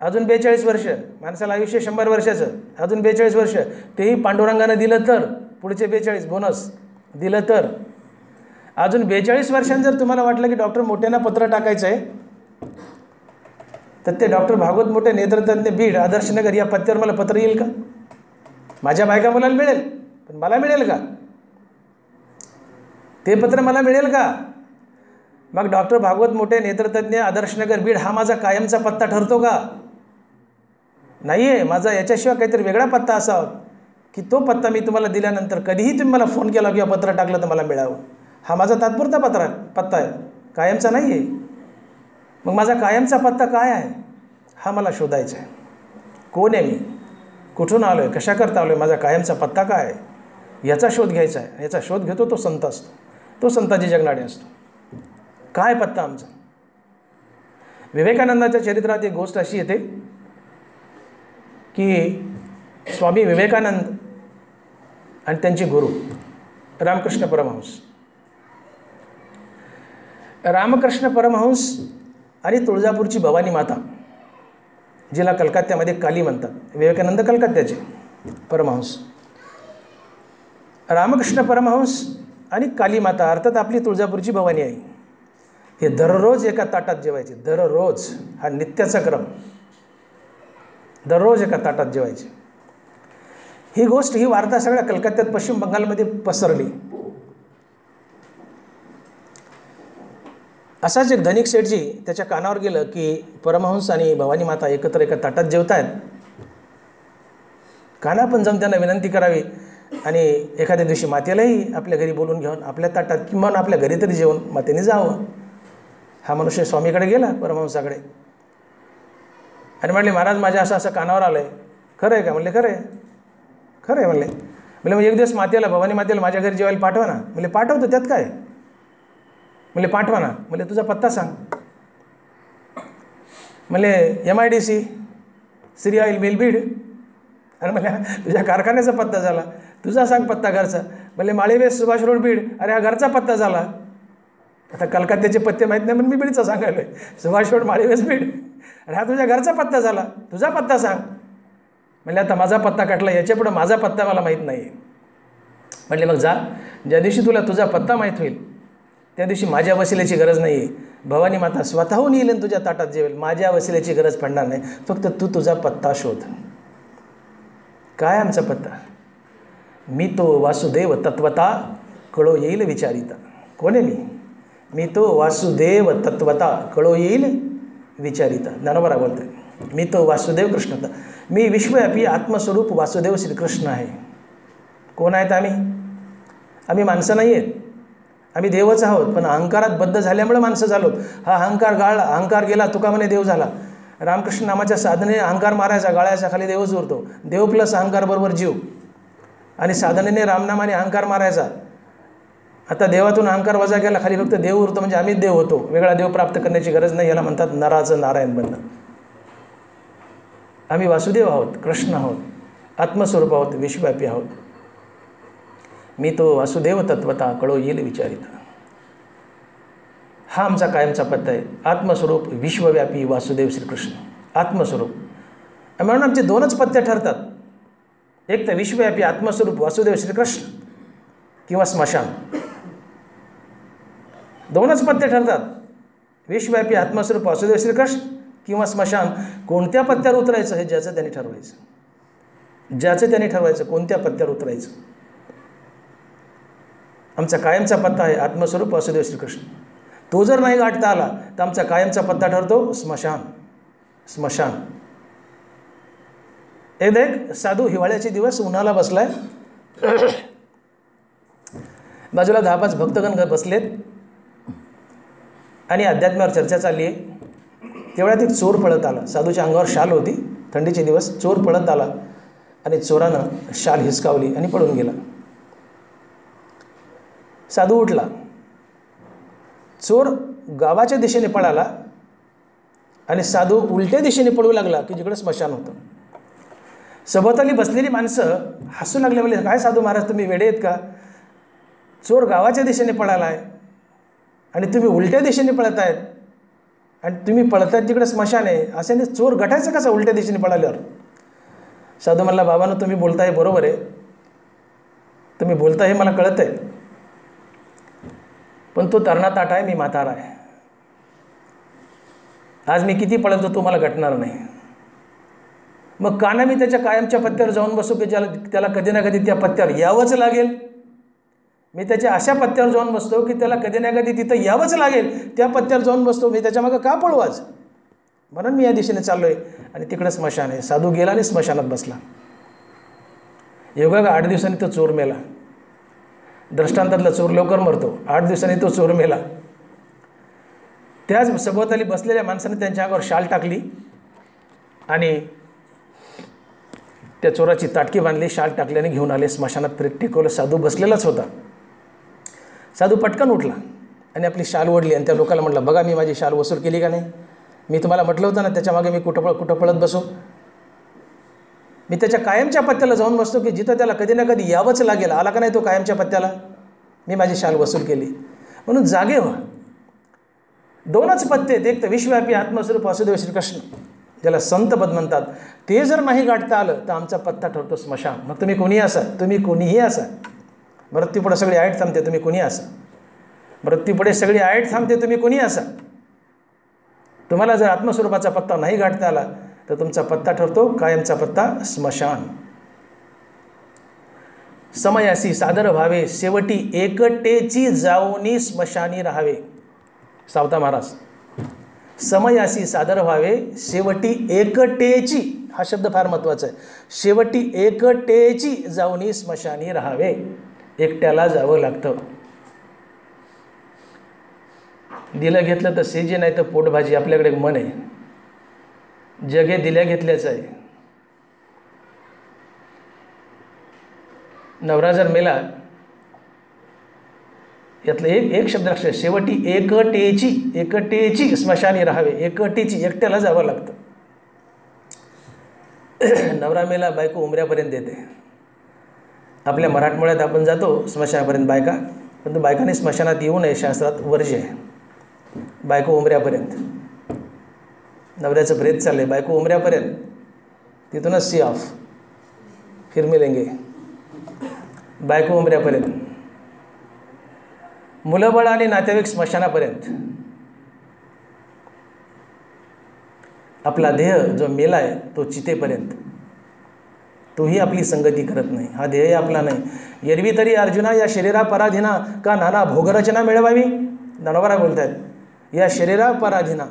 अजून 42 वर्ष. माणसाला आयुष्य 100 वर्षाचं, अजून 42 वर्ष, तेही पांडुरंगानं दिलं तर, पुढचे 42 बोनस दिलं तर. अजून 42 वर्षांनी जर तुम्हाला वाटलं की डॉक्टर मोठ्यांना पत्र टाकायचं आहे, तर ते डॉक्टर भागवत मोठे, नेत्रतज्ञ, बीड, आदर्शनगर या पत्त्यावर मला पत्र येईल का? माझ्या बायका मुलाला मिळेल, पण मला मिळेल का ते पत्र? मला मिळेल का? मग डॉक्टर भागवत मोठे, नेत्रतज्ञ, आदर्शनगर, बीड हा माझा कायमचा पत्ता ठरतो का? नाही आहे. माझा याच्याशिवाय काहीतरी वेगळा पत्ता असावा की तो पत्ता मी तुम्हाला दिल्यानंतर कधीही तुम्ही मला फोन केला किंवा पत्र टाकलं तर मला मिळावं. हा माझा तात्पुरता पत्ता आहे, कायमचा नाही आहे. मग माझा कायमचा पत्ता काय आहे? हा मला शोधायचा आहे. कोण आहे मी? कुठून आलो आहे? कशा करता आलो आहे? माझा कायमचा पत्ता काय आहे? याचा शोध घ्यायचा आहे. याचा शोध घेतो तो संत असतो, तो संताची जगनाडे असतो. काय पत्ता आमचा? विवेकानंदाच्या चरित्रात एक गोष्ट अशी येते की स्वामी विवेकानंद आणि त्यांचे गुरु रामकृष्ण परमहंस, रामकृष्ण परमहंस आणि तुळजापूरची भवानी माता, जिला कलकत्त्यामध्ये काली म्हणतात. विवेकानंद कलकत्त्याचे परमहंस, रामकृष्ण परमहंस आणि काली माता, अर्थात आपली तुळजापूरची भवानी आई, हे दररोज एका ताटात जेवायचे. दररोज, हा नित्याचा क्रम, दररोज एका ताटात जेवायचे. ही गोष्ट, ही वार्ता सगळ्या कलकत्त्यात, पश्चिम बंगालमध्ये पसरली. असाच एक धनिक सेठजी त्याच्या कानावर गेलं की परमहंस आणि भवानी माता एकत्र एका ताटात जेवत आहेत. काना पण जाऊन त्यांना विनंती करावी आणि एखाद्या दिवशी मातेलाही आपल्या घरी बोलून घेऊन आपल्या ताटात किंवा आपल्या घरी तरी जेवून मातेने जावं. हा मनुष्य स्वामीकडे गेला, परमहंसाकडे, आणि म्हणले महाराज माझ्या असं असं कानावर आलं आहे, खरं आहे का? म्हणले खरं आहे. खरं आहे म्हणले. म्हणले मग एक दिवस मातेला, भवानी मातेला माझ्या घरी जेवायला पाठवा ना. म्हणले पाठवतो, त्यात काय? म्हणले पाठवा ना. म्हणले तुझा पत्ता सांग. म्हणले MIDC, Shri oil mill, Beed. आणि मला तुझ्या कारखान्याचा पत्ता झाला, तुझा सांग पत्ता घरचा. म्हणजे माळीवेस सुभाष रोड बीड, अरे हा घरचा पत्ता झाला. आता कलकत्त्याचे पत्ते माहीत नाही म्हणून मी बीडचा सांगायलो आहे. सुभाष रोड माळीवेस बीड, अरे हा तुझ्या घरचा पत्ता झाला, तुझा पत्ता सांग. म्हणजे आता माझा पत्ता काढला, याच्यापुढं माझा पत्ता मला माहीत नाही. म्हटले मग जा, ज्या दिवशी तुला तुझा पत्ता माहीत होईल त्या दिवशी माझ्या वसिल्याची गरज नाही आहे. भवानी माता स्वतःहून येईल आणि तुझ्या ताटात जेवेल. माझ्या वसिल्याची गरज पडणार नाही, फक्त तू तुझा पत्ता शोध. काय आमचा पत्ता? मी तो वासुदेव तत्वता कळो येईल विचारिता. कोण आहे मी? मी तो वासुदेव तत्वता कळो येईल विचारिता. ज्ञानोबा बोलतोय, मी तो वासुदेव कृष्णता. मी विश्वव्यापी आत्मस्वरूप वासुदेव श्रीकृष्ण आहे. कोण आहेत आम्ही? आम्ही माणसं नाही आहेत, आम्ही देवच आहोत. पण अहंकारात बद्ध झाल्यामुळे माणसं झालोत. हा अहंकार गाळला, अहंकार गेला, तुका म्हणे देव झाला. रामकृष्ण नामाच्या साधनेने अहंकार मारायचा, गाळ्याच्या खाली देवच उरतो. देव प्लस अहंकार बरोबर जीव. आणि साधनेने रामनामाने अहंकार मारायचा. आता देवातून अहंकार वजा केला, खाली फक्त देव उरतो. म्हणजे आम्हीच देव होतो, वेगळा देव प्राप्त करण्याची गरज नाही. याला म्हणतात नराचं नारायण बनणं. आम्ही वासुदेव आहोत, कृष्ण आहोत, आत्मस्वरूप आहोत, विश्वव्यापी आहोत. मी तो वासुदेव तत्वता कळो येईल विचारिता. हा आमचा कायमचा पत्ता आहे. आत्मस्वरूप विश्वव्यापी वासुदेव श्रीकृष्ण, आत्मस्वरूप. म्हणून आमचे दोनच पत्ते ठरतात, एक तर विश्वव्यापी आत्मस्वरूप वासुदेव श्रीकृष्ण किंवा स्मशान. दोनच पत्ते ठरतात, विश्वव्यापी आत्मस्वरूप वासुदेव श्रीकृष्ण किंवा स्मशान. कोणत्या पत्त्यावर उतरायचं हे ज्याचं त्यांनी ठरवायचं, ज्याचं त्यांनी ठरवायचं कोणत्या पत्त्यावर उतरायचं. आमचा कायमचा पत्ता आहे आत्मस्वरूप वासुदेव श्रीकृष्ण. तो जर नाही गाठता आला तर आमचा कायमचा पत्ता ठरतो स्मशान. स्मशान. एक साधू हिवाळ्याचे दिवस उन्हाला बसलाय, बाजूला 10-5 भक्तगण बसलेत आणि अध्यात्मावर चर्चा चालली आहे. तेवढ्यात एक चोर पळत आला. साधूच्या अंगावर शाल होती, थंडीचे दिवस. चोर पळत आला आणि चोरानं शाल हिसकावली आणि पळून गेला. साधू उठला. चोर गावाच्या दिशेने पळाला आणि साधू उलट्या दिशेने पळू लागला की जिकडे स्मशान होतं. सभोवताली बसलेली माणसं हसू लागले. म्हणजे काय साधू महाराज, तुम्ही वेडे आहेत का? चोर गावाच्या दिशेने पळाला आहे आणि तुम्ही उलट्या दिशेने पळत आहेत, आणि तुम्ही पळतायत तिकडे स्मशान आहे. अशाने चोर गटायचं कसं उलट्या दिशेने पळाल्यावर? साधू म्हणला, बाबांनो तुम्ही बोलताय बरोबर आहे, तुम्ही बोलताय हे मला कळत आहे, पण तो तरणा ताटा आहे, मी म्हातारा आहे. आज मी किती पळत होतो मला घटणार नाही. मग काना मी त्याच्या कायमच्या पत्त्यावर जाऊन बसू की त्याला कधी ना कधी त्या पत्त्यावर यावंच लागेल. मी त्याच्या अशा पत्त्यावर जाऊन बसतो की त्याला कधी ना कधी तिथं यावंच लागेल. त्या पत्त्यावर जाऊन बसतो, मी त्याच्या मागं का पळू आज? म्हणून मी या दिशेने चाललो आहे. आणि तिकडं स्मशान आहे. साधू गेला आणि स्मशानात बसला. योगा 8 दिवसांनी तो चोर मेला. दृष्टांतातला चोर लवकर मरतो, 8 दिवसांनी तो चोर मेला. त्याच सभोवताली बसलेल्या माणसाने त्यांच्या अंगावर शाल टाकली आणि त्या चोराची ताटकी बांधली, शाल टाकल्याने घेऊन आले, स्मशानात प्रेत टेकवलं. साधू बसलेलाच होता. साधू पटकन उठला आणि आपली शाल ओढली आणि त्या लोकांना म्हटलं, बघा मी माझी शाल वसूल केली का नाही? मी तुम्हाला म्हटलं होतं ना त्याच्यामागे मी कुठं पळत बसू? मी त्याच्या कायमच्या पत्त्याला जाऊन बसतो की जिथं त्याला कधी ना कधी यावंच लागेल. आला का नाही तो कायमच्या पत्त्याला? मी माझी शाल वसूल केली. म्हणून जागे व्हा. दोनच पत्ते आहेत, एक तर विश्वव्यापी आत्मस्वरूप वासुदेव श्रीकृष्ण ज्याला संतपद म्हणतात, ते जर नाही गाठता आलं तर आमचा पत्ता ठरतो स्मशान. मग तुम्ही कोणीही असा, तुम्ही कोणीही असा, मृत्यूपुढे सगळी आयट थांबते, तुम्ही कोणी असा. मृत्यूपुढे सगळी आयट थांबते, तुम्ही कोणी असा. तुम्हाला जर आत्मस्वरूपाचा पत्ता नाही गाठता आला तर तुमचा पत्ता ठरतो कायमचा पत्ता स्मशान. समयासी सादर व्हावे, शेवटी एकटेची जाऊनी स्मशानी राहावे. सावता महाराज. समयासी सादर व्हावे, शेवटी एकटेची, हा शब्द फार महत्त्वाचा आहे. शेवटी एकटेची जाऊनी स्मशानी राहावे. एकट्याला जावं लागतं. दिलं घेतलं तर सेजे, नाही तर पोटभाजी. आपल्याकडे एक मन आहे, जगे दिल्या घेतल्याचं आहे. नवरा जर मेला, यातलं एक शब्द लक्षात, शेवटी एकटेची स्मशानी राहावे. एकटीची, एकट्याला जावं लागतं. नवरा मेला बायको उमऱ्यापर्यंत येते. आपल्या मराठमोळ्यात आपण जातो स्मशानापर्यंत बायका, पण तो बायकांनी स्मशानात येऊ नये शास्त्रात वर्ज्य आहे. बायको उमऱ्यापर्यंत, नवऱ्याचं प्रेत चाललं आहे, बायको उमऱ्यापर्यंत, तिथूनच सी ऑफ, फिर मिलेंगे. बायको उमऱ्यापर्यंत, मुलंबळ आणि नातेवाईक स्मशानापर्यंत. आपला देह जो मेला आहे तो चितेपर्यंत, तोही आपली संगती करत नाही. हा देह आपला नाही. एरवी तरी अर्जुना या शरीरा पराधीना का नाना भोगरचना मिळवावी. नरवरा बोलत आहेत, या शरीरा पराधीना,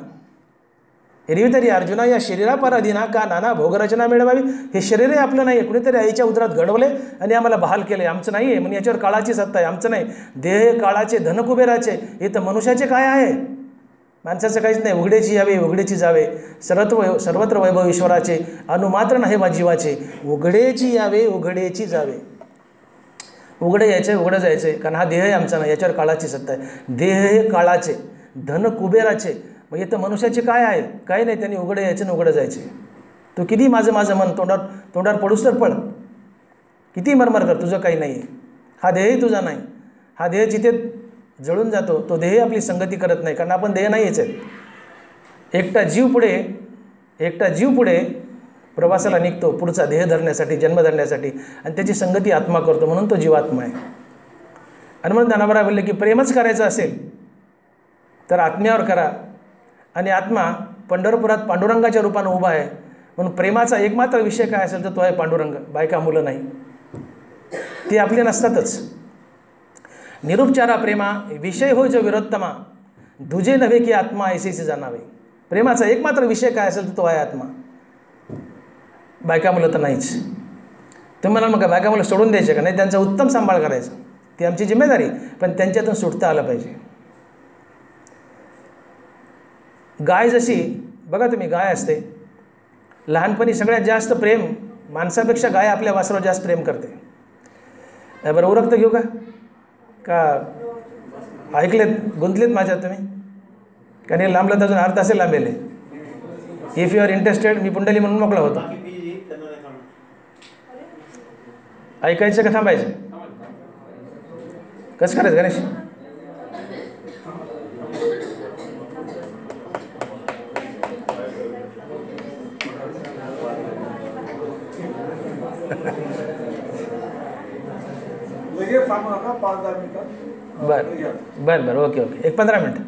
एरवी तरी अर्जुना या शरीरा पराधीना का नाना भोगरचना मिळवावी. हे शरीरही आपलं नाही आहे, कुणीतरी आईच्या उदरात घडवले आणि आम्हाला बहाल केले, आमचं नाही आहे. म्हणून याच्यावर काळाची सत्ता आहे, आमचं नाही. देह काळाचे, धनकुबेराचे, हे तर मनुष्याचे काय आहे, माणसाचं काहीच नाही. उघडेची यावे उघडेची जावे, सर्वत्र वैभव ईश्वराचे, अनुमात्र नाही वा जीवाचे. उघडेची यावे उघडेची जावे, उघडे यायचे उघडं जायचे, कारण हा देह आमचा नाही, याच्यावर काळाची सत्ता आहे. देह हे काळाचे, धन कुबेराचे, मग हे तर मनुष्याचे काय आहे, काही नाही. त्यांनी उघडे यायचे आणि उघडं जायचे. तू किती माझं मन तोंडावर पडूस तर पड, किती मरमर कर, तुझं काही नाही आहे. हा देहही तुझा नाही. हा देह जिथे जळून जातो तो देह आपली संगती करत नाही, कारण आपण देह नाहीच आहेत. एकटा जीव पुढे प्रवासाला निघतो पुढचा देह धरण्यासाठी, जन्म धरण्यासाठी, आणि त्याची संगती आत्मा करतो, म्हणून तो जीवात्मा आहे. आणि म्हणून ज्ञानोबा बोलले की प्रेमच करायचं असेल तर आत्म्यावर करा, आणि आत्मा पंढरपुरात पांडुरंगाच्या रूपानं उभा आहे. म्हणून प्रेमाचा एकमात्र विषय काय असेल तर तो आहे पांडुरंग, बायका मुलं नाही, ती आपली नसतातच. निरुपचारा प्रेमा विषय होय जो विरोत्तमा, दुजे नव्हे की आत्मा ऐसेसे जाणावे. प्रेमाचा एकमात्र विषय काय असेल तर तो आहे आत्मा, बायका मुलं तर नाहीच. तुम्ही म्हणाल मग बायका मुलं सोडून द्यायचे का? नाही, त्यांचा उत्तम सांभाळ करायचा, ती आमची जिम्मेदारी, पण त्यांच्यातून सुटता आलं पाहिजे. गाय जशी, बघा तुम्ही, गाय असते लहानपणी सगळ्यात जास्त प्रेम माणसापेक्षा गाय आपल्या वासरावर जास्त प्रेम करते. बरं उरकतं घेऊ का ऐकलेत, गुंतलेत माझ्यात तुम्ही? कारण हे लांबलं तर अजून अर्धा तास लांबेले. इफ यू आर इंटरेस्टेड, मी पुंडली म्हणून मोकळा होतो. ऐकायचं का थांबायचं? कसं करायचं गणेश? बरं ओके एक 15 मिनटं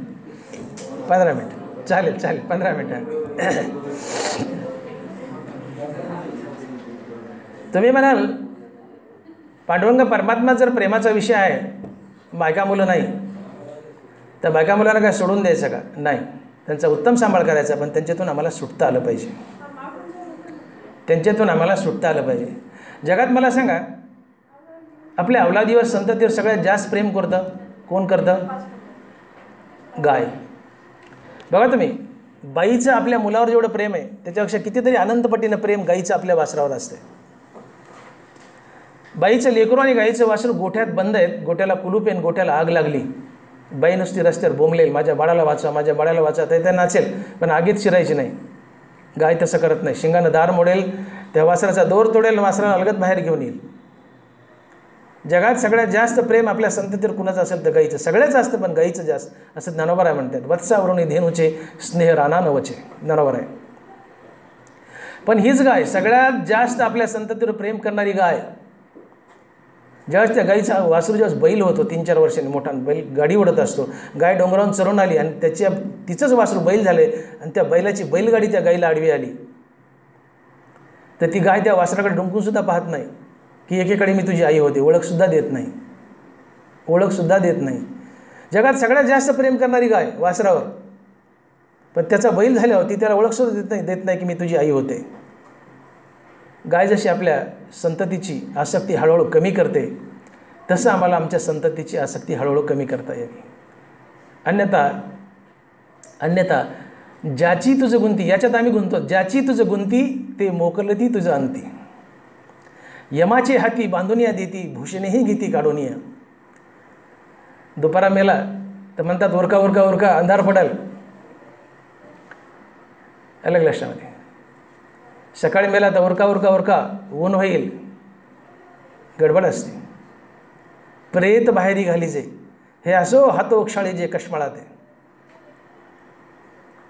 चालेल 15 मिनटं. तुम्ही म्हणाल पांडुरंग परमात्मा जर प्रेमाचा विषय आहे, बायका मुलं नाही, तर बायका मुलांना काय सोडून द्यायचं का? नाही, त्यांचा उत्तम सांभाळ करायचा, पण त्यांच्यातून आम्हाला सुटता आलं पाहिजे. जगात मला सांगा, आपल्या अवलादीवर संततीवर सगळ्यात जास्त प्रेम करतं कोण करतं? गाय. बघा तुम्ही, बाईचं आपल्या मुलावर जेवढं प्रेम आहे त्याच्यापेक्षा कितीतरी अनंतपटीनं प्रेम गाईचं आपल्या वासरावर असते. बाईचं लेकरू आणि गाईचं वासरू गोठ्यात बंद आहेत, गोठ्याला कुलूप आहे, गोठ्याला आग लागली, बाई नुसती रस्त्यावर बोंबलेल, माझ्या बाळाला वाचा, तर त्या नाचेल, पण आगीत शिरायची नाही. गाय तसं करत नाही. शिंगानं दार मोडेल, त्या वासराचा दोर तोडेल, वासराला अलगद बाहेर घेऊन येईल. जगात सगळ्यात जास्त प्रेम आपल्या संततीवर कुणाचं असेल तर गाईचं, सगळ्यात जास्त, पण गाईचं जास्त, असं ज्ञानोबा राय म्हणतात. वत्सावरुणी धेनुचे स्नेह राना नवचे, ज्ञानोबा राय. पण हीच गाय सगळ्यात जास्त आपल्या संततीवर प्रेम करणारी गाय. ज्यावेळेस त्या गाईचा वासरू ज्यावेळेस बैल होतो 3-4 वर्षांनी, मोठा बैल गाडी उडत असतो, गाय डोंगरावरून चरून आली आणि तिचंच वासरू बैल झाले, आणि त्या बैलाची बैलगाडी त्या गाईला आडवी आली, तर ती गाय त्या वासराकडे डुंकूनसुद्धा पाहत नाही की एकीकडे मी तुझी आई होते, ओळखसुद्धा देत नाही. जगात सगळ्यात जास्त प्रेम करणारी गाय वासरावर, पण त्याचा बैल झाल्यावर ती त्याला ओळखसुद्धा देत नाही की मी तुझी आई होते. गाय जशी आपल्या संततीची आसक्ती हळूहळू कमी करते, तसं आम्हाला आमच्या संततीची आसक्ती हळूहळू कमी करता यावी. अन्यथा ज्याची तुझं गुंती, याच्यात आम्ही गुंतो, ज्याची तुझं गुंती ते मोकलती तुझं अंती. यमाचे हाती बांधून या देती, भूषणेही घेती काढून या. दुपारा मेला तर म्हणतात उरका अंधार पडाल, अलग लक्षामध्ये. सकाळी मेला तर उरका उरका उरका ऊन होईल, गडबड असते. प्रेत बाहेरी घालीजे हे असो हातो क्षाळी जे कश्मळा ते.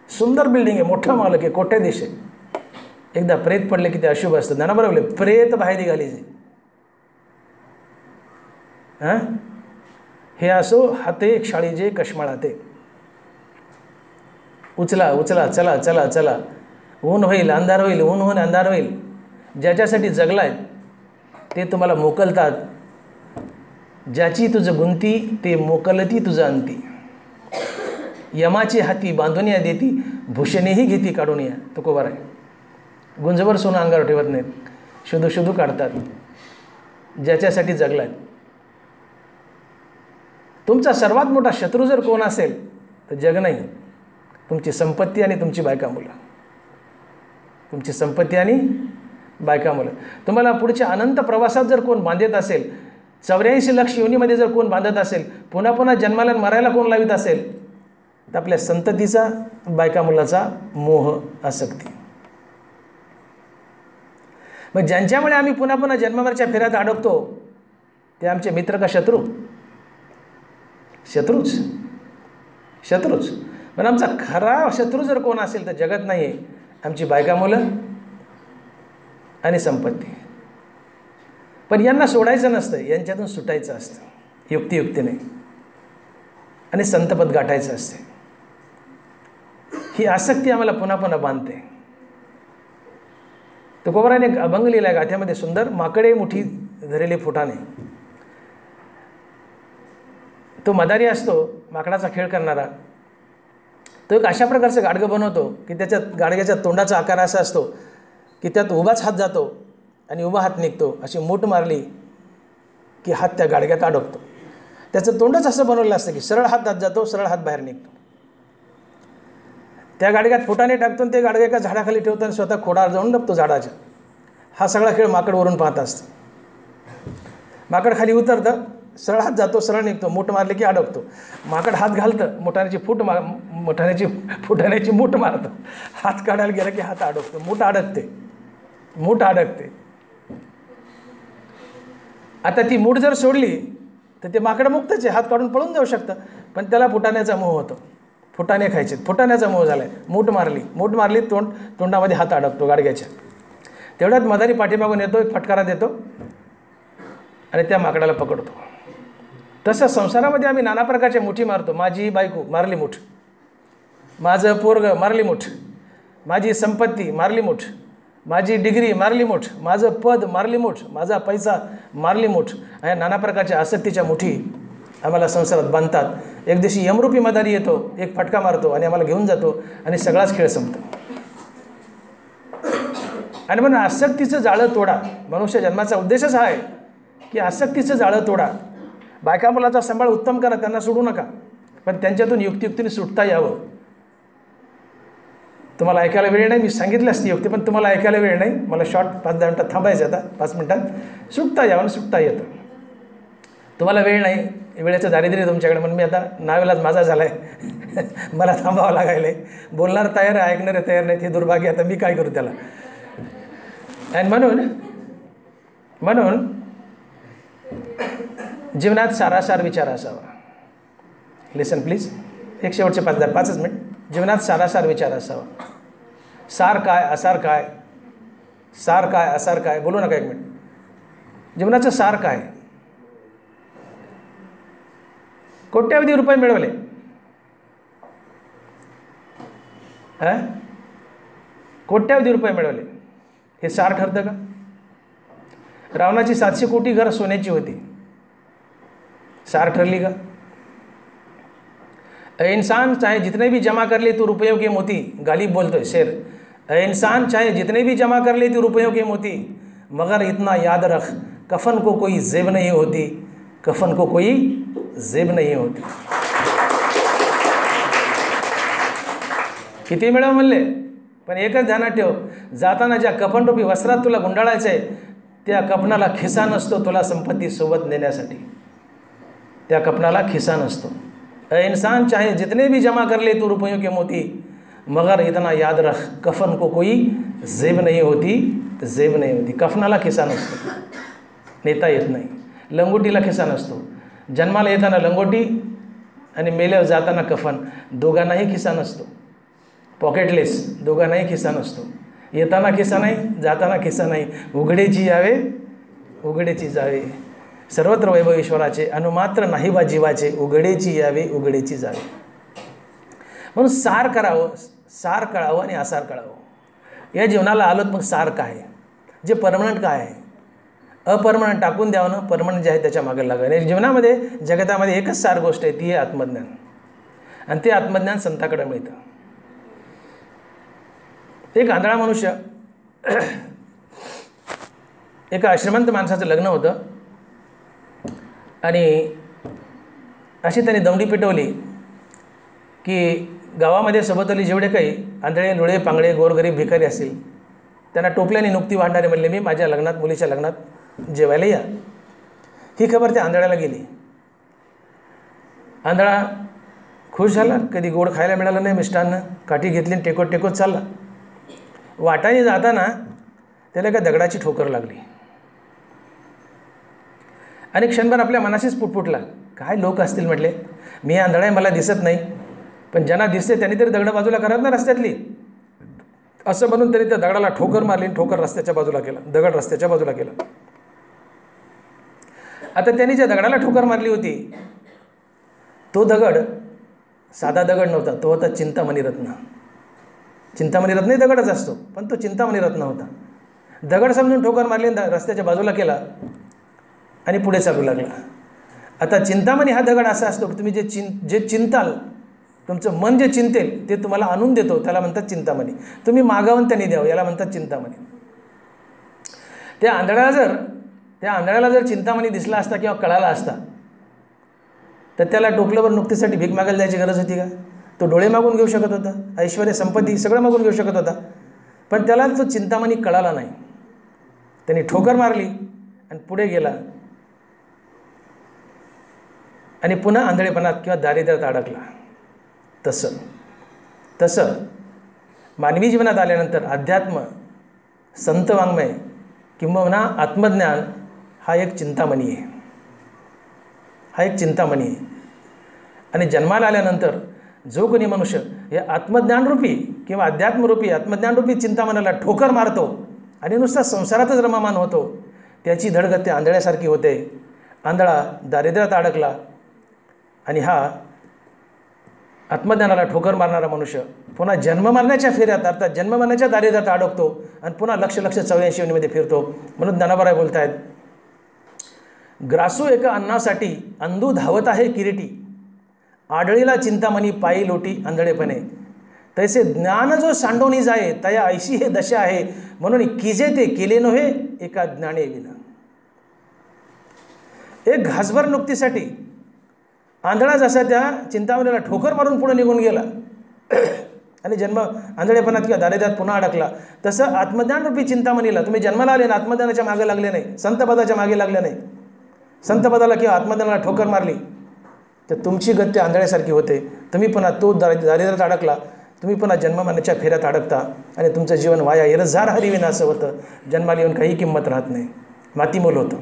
सुंदर बिल्डिंग आहे, मोठा मालक आहे, कोट्याधीश आहे. एकदा प्रेत पडले की ते अशुभ असतं. ज्ञाना बरोबर, प्रेत बाहेरी घालीजे हां हे असो हाते क्षाळी जे कश्मळा ते. उचला उचला, चला चला चला, ऊन होईल अंधार होईल, ऊन होऊन अंधार होईल. ज्याच्यासाठी जगलाय ते तुम्हाला मोकलतात. ज्याची तुझं गुंती ते मोकलती तुझं अंती. यमाची हाती बांधून या देती, भूषणेही घेती काढून या. तुकोबार आहे. गुंजवर सोनं अंगावर ठेवत नाहीत, शुधू शुधू काढतात. ज्याच्यासाठी जगलाय. तुमचा सर्वात मोठा शत्रू जर कोण असेल तर जग नाही, तुमची संपत्ती आणि तुमची बायका मुलं. तुमची संपत्ती आणि बायका मुलं. तुम्हाला पुढच्या अनंत प्रवासात जर कोण बांधत असेल, 84 लाख योनीमध्ये जर कोण बांधत असेल, पुन्हा पुन्हा जन्माला मरायला कोण लावित असेल, तर आपल्या संततीचा, बायका मुलाचा मोह, आसक्ती. मग ज्यांच्यामुळे आम्ही पुन्हा पुन्हा जन्मावरच्या फेऱ्यात अडकतो ते आमचे मित्र का शत्रू? शत्रूच, शत्रूच. पण आमचा खरा शत्रू जर कोण असेल तर जगत नाही आहे, आमची बायका मुलं आणि संपत्ती. पण यांना सोडायचं नसतं, यांच्यातून सुटायचं असतं युक्तियुक्तीने, आणि संतपद गाठायचं असते. ही आसक्ती आम्हाला पुन्हा पुन्हा बांधते. तुकोबाराने एक अभंग लिहिला आहे गाथ्यामध्ये सुंदर. माकडे मुठी धरले फुटाने. तो मदारी असतो, माकडाचा खेळ करणारा. तो एक अशा प्रकारचं गाडगं बनवतो की त्याच्यात गाडग्याच्या तोंडाचा आकार असा असतो की त्यात उभाच हात जातो आणि उभा हात निघतो. अशी मूठ मारली की हात त्या गाडग्यात अडकतो. त्याचं तोंडच असं बनवलेलं असतं की सरळ हात आत जातो, सरळ हात बाहेर निघतो. त्या गाडग्यात फुटाने टाकतो आणि ते गाडगे एका झाडाखाली ठेवतो आणि स्वतः खोडावर जाऊन लपतो झाडाच्या. हा सगळा खेळ माकड वरून पाहत असतं. माकड खाली उतरतं, सरळ हात जातो, सरळ निघतो, मूठ मारली की अडकतो. माकड हात घालतं, फुटाण्याची मूठ मारतं. हात काढायला गेला की हात अडकतो, मूठ अडकते. आता ती मूठ जर सोडली तर ते माकड मुक्तच आहे, हात काढून पळून जाऊ शकतं. पण त्याला फुटाण्याचा मोह होतो. फुटाणे खायचे, फुटाण्याचा मोह झाला आहे. मूठ मारली तोंडामध्ये हात अडकतो गाडग्याच्या. तेवढ्यात मदारी पाठीमागून येतो, एक फटकारा देतो आणि त्या माकडाला पकडतो. तसं संसारामध्ये आम्ही नाना प्रकारच्या मुठी मारतो. माझी बायको मारली मूठ, माझं पोरगं मारली मूठ, माझी संपत्ती मारली मूठ, माझी डिग्री मारली मूठ, माझं पद मारली मूठ, माझा पैसा मारली मूठ. ह्या नाना प्रकारच्या आसक्तीच्या मुठी आम्हाला संसारात बांधतात. एक दिवशी यमरूपी मदारी येतो, एक फटका मारतो आणि आम्हाला घेऊन जातो आणि सगळाच खेळ संपतो. आणि म्हणून आसक्तीचं जाळं तोडा. मनुष्य जन्माचा उद्देशच हा आहे की आसक्तीचं जाळं तोडा. बायका मुलाचा सांभाळ उत्तम करा, त्यांना सोडू नका, पण त्यांच्यातून युक्तियुक्तीने सुटता यावं. तुम्हाला ऐकायला वेळ नाही, मी सांगितलं असती युक्ती, पण तुम्हाला ऐकायला वेळ नाही. मला शॉर्ट 5-10 मिनटात थांबायचं. आता 5 मिनटात सुटता यावं, सुटता येतं. तुम्हाला वेळ नाही, वेळेचं दारिद्र्य तुमच्याकडे, म्हणून मी आता नावेलाच माझा झाला आहे. मला थांबावं लागायला आहे. बोलणार तयार आहे, ऐकणारे तयार नाहीत, हे दुर्भाग्य. आता मी काय करू त्याला. आणि म्हणून जीवनात सारासार विचार असावा. लिसन प्लीज. एक शेवटचे 5 मिनिट. जीवनात सारासार विचार असावा. सार काय, असार काय, सार काय, असार काय, बोलू नका एक मिनिट. जीवनाचं सार काय? कोट्यावधी रुपये मिळवले, कोट्यावधी रुपये मिळवले, हे सार ठरतं का? रावणाची 700 कोटी घर सोन्याची होती, सार ठरली का? इंसान चाहे जितने भी जमा कर ले तू रुपयों के मोती. गालिब बोलतोय शेर. इंसान चाहे जितने भी जमा कर ले तू रुपयों के मोती, मगर इतना याद रख कफन को कोई जेब नहीं होती, कफन को कोई जेब नहीं होती. किती मिळव म्हणले, पण एकच ध्यानात ठेव, जाताना ज्या कफनरूपी वस्त्रात तुला गुंडाळायचं आहे त्या कफनाला खिसा नसतो तुला संपत्ती सोबत नेण्यासाठी. त्या कफनाला खिसा नसतो. इंसान चाहे जितने भी जमा कर ले तू रुपयों के मोती, मगर इतना याद रख, कफन को कोई जेब नाही होती, जेब नाही होती. कफनाला खिसा नसतो, नेता येत नाही. लंगोटीला खिसा नसतो. जन्माला येताना लंगोटी आणि मेल्यावर जाताना कफन, दोघांनाही खिसा नसतो. पॉकेटलेस, दोघांनाही खिसा नसतो. येताना खिसा नाही, जाताना खिसा नाही. उघडेची यावे, उघडेची जावे. सर्वत्र वैभव ईश्वराचे, अनुमात्र नाही बा जीवाचे. उघडेची यावे, उघडेची जावे. म्हणून सार करावं, सार कळावं आणि आसार कळावं. या जीवनाला आलोत, मग सार काय, जे परमनंट काय आहे, अपरमनंट टाकून द्यावं ना, परमनंट जे आहे त्याच्या मागे लागावं. आणि जीवनामध्ये जगतामध्ये एकच सार गोष्ट आहे, ती आहे आत्मज्ञान. आणि ते आत्मज्ञान संताकडे मिळतं. एक आंधळा मनुष्य, एका श्रीमंत माणसाचं लग्न होतं आणि अशी त्यांनी दमडी पेटवली की गावामध्ये सभोवताली जेवढे काही आंधळे लुळे पांगळे गोरगरीब भिकारी असतील त्यांना टोपल्याने नुकती वाढणारे म्हणले, मी माझ्या लग्नात, मुलीच्या लग्नात जेवायला या. ही खबर त्या आंधळ्याला गेली. आंधळा खुश झाला. कधी गोड खायला मिळालं नाही, मिष्टान्न. काठी घेतली आणि टेकोत टेकोत चालला. वाटाने जाताना त्याला एका दगडाची ठोकर लागली आणि क्षणभर आपल्या मनाशीच पुटपुटला, काय लोक असतील म्हटले, मी आंधळा आहे, मला दिसत नाही, पण ज्यांना दिसते त्यांनी तरी दगड बाजूला करत ना रस्त्यातली. असं म्हणून त्यांनी त्या दगडाला ठोकर मारली, ठोकर रस्त्याच्या बाजूला केला, दगड रस्त्याच्या बाजूला केला. आता त्यांनी ज्या दगडाला ठोकर मारली होती तो दगड साधा दगड नव्हता, तो होता चिंतामणी रत्न. चिंतामणी रत्नही दगडच असतो, पण तो चिंतामणी रत्न होता. दगड समजून ठोकर मारली, रस्त्याच्या बाजूला केला आणि पुढे चालू लागला. आता चिंतामणी हा दगड असा असतो की तुम्ही जे चिंताल, तुमचं मन जे चिंतेल ते तुम्हाला आणून देतो, त्याला म्हणतात चिंतामणी. तुम्ही मागावून त्यांनी द्यावं, याला म्हणतात चिंतामणी. त्या आंधळ्याला जर चिंतामणी दिसला असता किंवा कळाला असता तर त्याला टोपल्यावर नुकतीसाठी भीक मागायला जायची गरज होती का? तो डोळे मागून घेऊ शकत होता, ऐश्वर्य संपत्ती सगळं मागून घेऊ शकत होता, पण त्याला तो चिंतामणी कळाला नाही. त्यांनी ठोकर मारली आणि पुढे गेला आणि पुन्हा आंधळेपणात किंवा दारिद्र्यात अडकला. तसं मानवी जीवनात आल्यानंतर अध्यात्म, संत वाङ्मय किंबहुना आत्मज्ञान हा एक चिंतामणी आहे, हा एक चिंतामणी आहे. आणि जन्माला आल्यानंतर जो कोणी मनुष्य या आत्मज्ञानरूपी किंवा अध्यात्मरूपी आत्मज्ञानरूपी चिंतामणाला ठोकर मारतो आणि नुसता संसारातच रममाण होतो, त्याची धडगत त्या आंधळ्यासारखी होते. आंधळा दारिद्र्यात अडकला आणि हा आत्मज्ञानाला ठोकर मारणारा मनुष्य पुन्हा जन्म मारण्याच्या फेऱ्यात, अर्थात जन्म मारण्याच्या दारिद्र्यात अडकतो आणि पुन्हा लक्ष 84 योनीमध्ये फिरतो. म्हणून ज्ञानोबा बोलत आहेत, ग्रासू एका अन्नासाठी अंधू धावत आहे किरीटी, आढळीला चिंतामणी पायी लोटी आंधळेपणे, तैसे ज्ञान जो सांडोनी जाये तया ऐशी हे दशा आहे, म्हणून किजे ते केले नव्हे एका ज्ञाने विना. एक घासभर नुकतीसाठी आंधळा जसा त्या चिंतामणीला ठोकर मारून पुढे निघून गेला आणि जन्म आंधळेपणात किंवा दारिद्र्यात पुन्हा अडकला, तसं आत्मज्ञानरूपी चिंतामणीला तुम्ही जन्माला आले ना, आत्मज्ञानाच्या मागे लागले नाही, संतपदाच्या मागे लागले नाही, संतपदाला किंवा आत्मज्ञानाला ठोकर मारली तर तुमची गती आंधळ्यासारखी होते. तुम्ही पुन्हा तो दारिद्र्यात अडकला, तुम्ही पुन्हा जन्ममानाच्या फेऱ्यात अडकता आणि तुमचं जीवन वाया इरजार हरिविना असं होतं. जन्माला येऊन काही किंमत राहत नाही, मातीमोल होतं.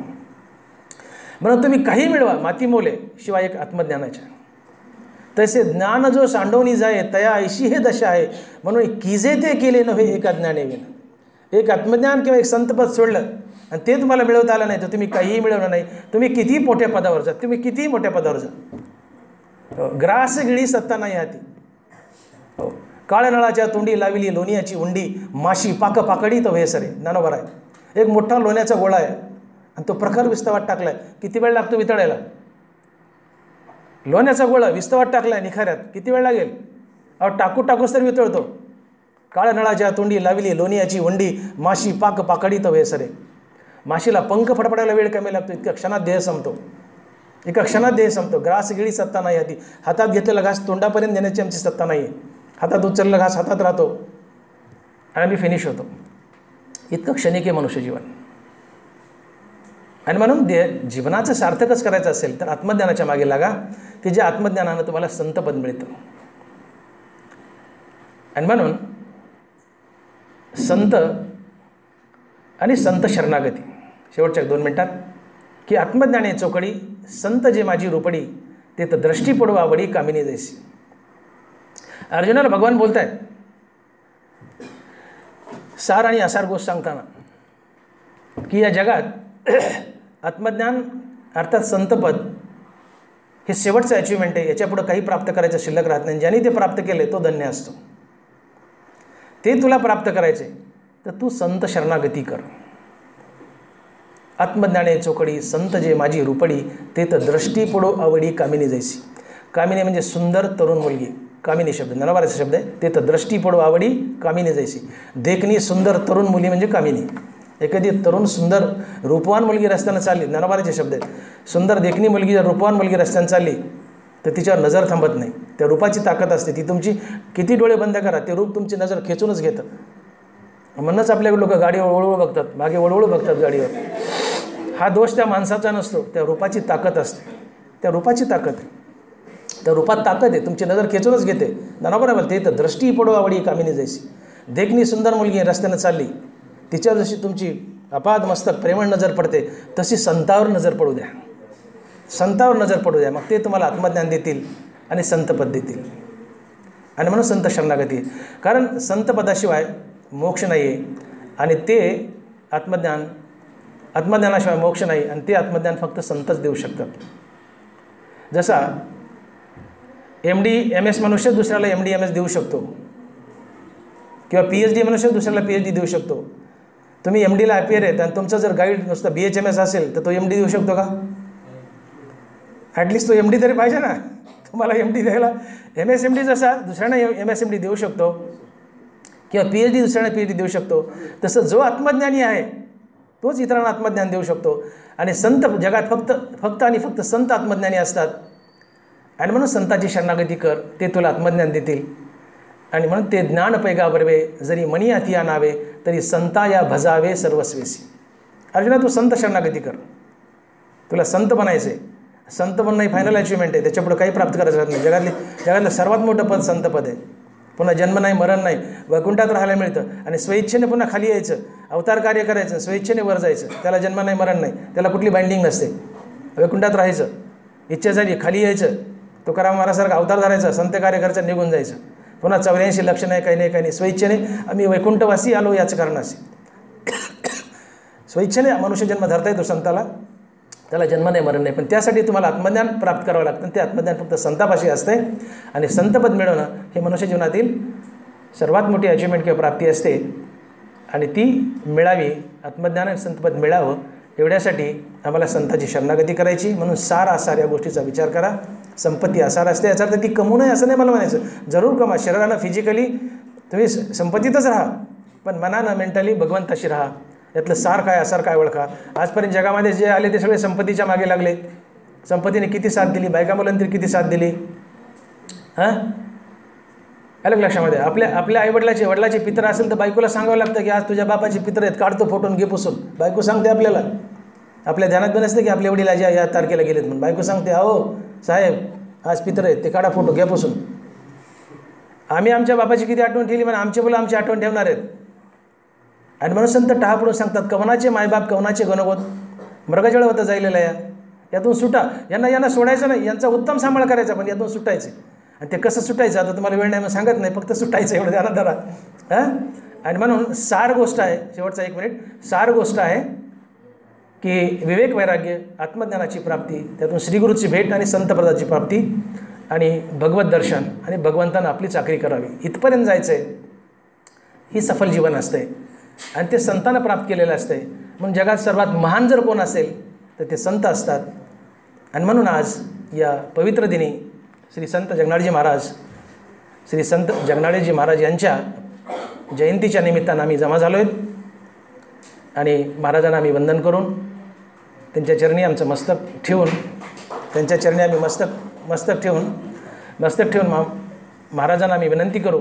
म्हणून तुम्ही काही मिळवा, मातीमोल आहे शिवाय एक आत्मज्ञानाच्या. तसे ज्ञान जो सांडवणी जाये तया ऐशी हे दशा आहे, म्हणून किजे ते केले नव्हे एका ज्ञाने विना. एक आत्मज्ञान किंवा एक संतपद सोडलं आणि ते तुम्हाला मिळवता आलं नाही तर तुम्ही काहीही मिळवलं नाही. तुम्ही कितीही मोठ्या पदावर जा, तुम्ही कितीही मोठ्या पदावर जा, ग्रास गिळी सत्ता नाही हाती. हो, काळ्या नळाच्या तोंडी लाविली लोणियाची उंडी, माशी पाक पाकडी तो वेसरे. ज्ञानोबा आहे, एक मोठा लोण्याचा गोळा आहे आणि तो प्रखर विस्तवात टाकलाय, किती वेळ लागतो वितळायला? लोण्याचा गोळा विस्तवात टाकलाय निखाऱ्यात, किती वेळ लागेल? अहो टाकूस तर वितळतो. काळ्या नळाच्या तोंडी लाविली लोणियाची वंडी, माशी पाक पाकडी तो वेसरे. माशीला पंख फडफडायला वेळ कमी लागतो, इतक्या क्षणात देह संपतो, एका क्षणात देह संपतो. ग्रास गिळी सत्ता नाही हाती. हातात घेतलेला घास तोंडापर्यंत नेण्याची आमची सत्ता नाही आहे. हातात उचललेला घास हातात राहतो आणि आम्ही फिनिश होतो. इतकं क्षणिक आहे मनुष्य जीवन. आणि म्हणून जीवनाचं सार्थकच करायचं असेल तर आत्मज्ञानाच्या मागे लागा, की ज्या आत्मज्ञानानं तुम्हाला संतपद मिळतं. आणि म्हणून संत आणि संत शरणागती शेवटच्या 2 मिनिटात की आत्मज्ञाने चोकडी संत जे माझी रूपडी ते तर दृष्टी पडू आवडी कामिनी जैसी. अर्जुनाला भगवान बोलत आहेत सार आणि असार गोष्ट सांगताना की या जगात आत्मज्ञान अर्थात संतपद हे शेवटचं अचिव्हमेंट आहे. याच्यापुढं काही प्राप्त करायचं शिल्लक राहत नाही. ज्यांनी ते प्राप्त केले तो धन्य असतो. ते तुला प्राप्त करायचे तर तू संत शरणागती कर. आत्मज्ञाने चोकडी संत जे माझी रूपडी ते तर दृष्टी पडो आवडी कामिनी जैसी. कामिनी म्हणजे सुंदर तरुण मुलगी. कामिनी शब्द नरवाराचा शब्द आहे. ते तर दृष्टी पडो आवडी कामिनी जैसी. देखणी सुंदर तरुण मुली म्हणजे कामिनी. एखादी तरुण सुंदर रूपवान मुलगी रस्त्यानं चालली, नरवाराचे शब्द आहेत. सुंदर देखणी मुलगी जर रूपवान मुलगी रस्त्यानं चालली तर तिच्यावर नजर थांबत नाही. त्या रूपाची ताकद असते. ती तुमची किती डोळे बंद करा ते रूप तुमची नजर खेचूनच घेतं. म्हणूनच आपल्याकडे लोक गाडीवर वळवळ बघतात, मागे वळवळ बघतात गाडीवर. हा दोष त्या माणसाचा नसतो, त्या रूपाची ताकद असते. त्या रूपाची ताकद आहे. त्या रूपात ताकद आहे, तुमची नजर खेचूनच घेते. बरोबर ते तर दृष्टी पडो आवडी कामिनी जैसी. देखणी सुंदर मुलगी रस्त्यानं चालली तिच्यावर जशी तुमची अपाद मस्तक प्रेमळ नजर पडते तशी संतावर नजर पडू द्या. संतावर नजर पडू द्या. मग ते तुम्हाला आत्मज्ञान देतील आणि संतपद देतील. आणि म्हणून संत शरणागती. कारण संतपदाशिवाय मोक्ष नाही आहे आणि ते आत्मज्ञानाशिवाय मोक्ष नाही आणि ते आत्मज्ञान फक्त संतच देऊ शकतात. जसा MD MS मनुष्य दुसऱ्याला MD MS देऊ शकतो किंवा PhD मनुष्य दुसऱ्याला PhD देऊ शकतो. तुम्ही MDला अपियर आहेत आणि तुमचं जर गाईड नुसतं BHMS असेल तर तो MD देऊ शकतो का? ॲटलिस्ट तो MD तरी पाहिजे ना. तुम्हाला MD द्यायला MSMD जसा दुसऱ्यांना MSMD देऊ शकतो किंवा PhD दुसऱ्यांना PhD देऊ शकतो तसं जो आत्मज्ञानी आहे तोच इतरांना आत्मज्ञान देऊ शकतो. आणि संत जगात फक्त आणि फक्त संत आत्मज्ञानी असतात. आणि म्हणून संताची शरणागती कर ते तुला आत्मज्ञान देतील. आणि म्हणून ते ज्ञान पैगा बरवे जरी मणी अतिया नावे तरी संता या भजावे सर्वस्वेसी. अर्जुना तू संत शरणागती कर. तुला संत बनायचे. संत बनणं ही फायनल अचिव्हमेंट आहे. त्याच्यापुढे काही प्राप्त करायचं राहत नाही. जगातलं सर्वात मोठं पद संतपद आहे. पुन्हा जन्म नाही मरण नाही वैकुंठात राहायला मिळतं आणि स्वइच्छेने पुन्हा खाली यायचं. अवतार कार्य करायचं स्वइच्छेने वर जायचं. त्याला जन्म नाही मरण नाही. त्याला कुठली बाइंडिंग नसते. वैकुंठात राहायचं. इच्छा झाली खाली यायचं. तुकाराम महाराजासारखा अवतार धरायचा संत कार्य करायचं निघून जायचं. पुन्हा 84 लक्ष नाही काही नाही स्वइच्छेने आम्ही वैकुंठवासी आलो याचं कारणाशी. स्वइच्छेने मनुष्य जन्म धरता येतो संताला. त्याला जन्म नाही मरण नाही. पण त्यासाठी तुम्हाला आत्मज्ञान प्राप्त करावं लागतं. ते आत्मज्ञान फक्त संतापाशी असते. आणि संतपद मिळवणं हे मनुष्य जीवनातील सर्वात मोठी अचिव्हमेंट किंवा प्राप्ती असते. आणि ती मिळावी आत्मज्ञान आणि संतपद मिळावं एवढ्यासाठी आम्हाला संताची शरणागती करायची. म्हणून सार आसार या गोष्टीचा विचार करा. संपत्ती आसार असते याचा अर्थ ती कमवू नये असं नाही मला म्हणायचं. जरूर कमा. शरीरानं फिजिकली तुम्ही संपत्तीतच राहा पण मनानं मेंटली भगवंताशी राहा. यातलं सार काय आसार काय ओळखा. आजपर्यंत जगामध्ये जे आले ते सगळे संपत्तीच्या मागे लागले. संपत्तीने किती साथ दिली. बायका मुलांनी किती साथ दिली. अलग लक्षामध्ये आपल्या वडिलाचे पित्र असेल तर बायकोला सांगावं लागतं की आज तुझ्या बापाचे पित्र आहेत काढतो फोटोन घे पुसून. बायको सांगते आपल्याला. आपल्या ध्यानात पण असते की आपले वडील आज या तारखेला गेलेत म्हणून. बायको सांगते अहो साहेब आज पित्र आहेत ते काढा फोटो घ्या पुसून. आम्ही आमच्या बापाची किती आठवण ठेवली म्हणून आमचे मुलं आमची आठवण ठेवणार आहेत. आणि म्हणून संत टहापडून सांगतात कवनाचे मायबाप कवनाचे गणगोत मृगजळ होतं जायलेला यातून सुटा. यांना सोडायचं नाही. यांचा उत्तम सांभाळ करायचा पण यातून सुटायचे. आणि ते कसं सुटायचं आता तुम्हाला वेळ नाही मग सांगत नाही. फक्त सुटायचं एवढं ध्यानात धरा. आणि म्हणून सार गोष्ट आहे. शेवटचा 1 मिनिट. सार गोष्ट आहे की विवेक वैराग्य आत्मज्ञानाची प्राप्ती त्यातून श्रीगुरूची भेट आणि संतपदाची प्राप्ती आणि भगवत दर्शन आणि भगवंतानं आपली चाकरी करावी इथपर्यंत जायचं आहे. ही सफल जीवन असते आणि ते संतानं प्राप्त केलेलं असते. म्हणून जगात सर्वात महान जर कोण असेल तर ते संत असतात. आणि म्हणून आज या पवित्र दिनी श्री संत जगनाळेजी महाराज यांच्या जयंतीच्या निमित्तानं आम्ही जमा झालो आहेत. आणि महाराजांना आम्ही वंदन करून त्यांच्या चरणी आमचं मस्तक ठेवून मस्तक ठेवून महाराजांना आम्ही विनंती करू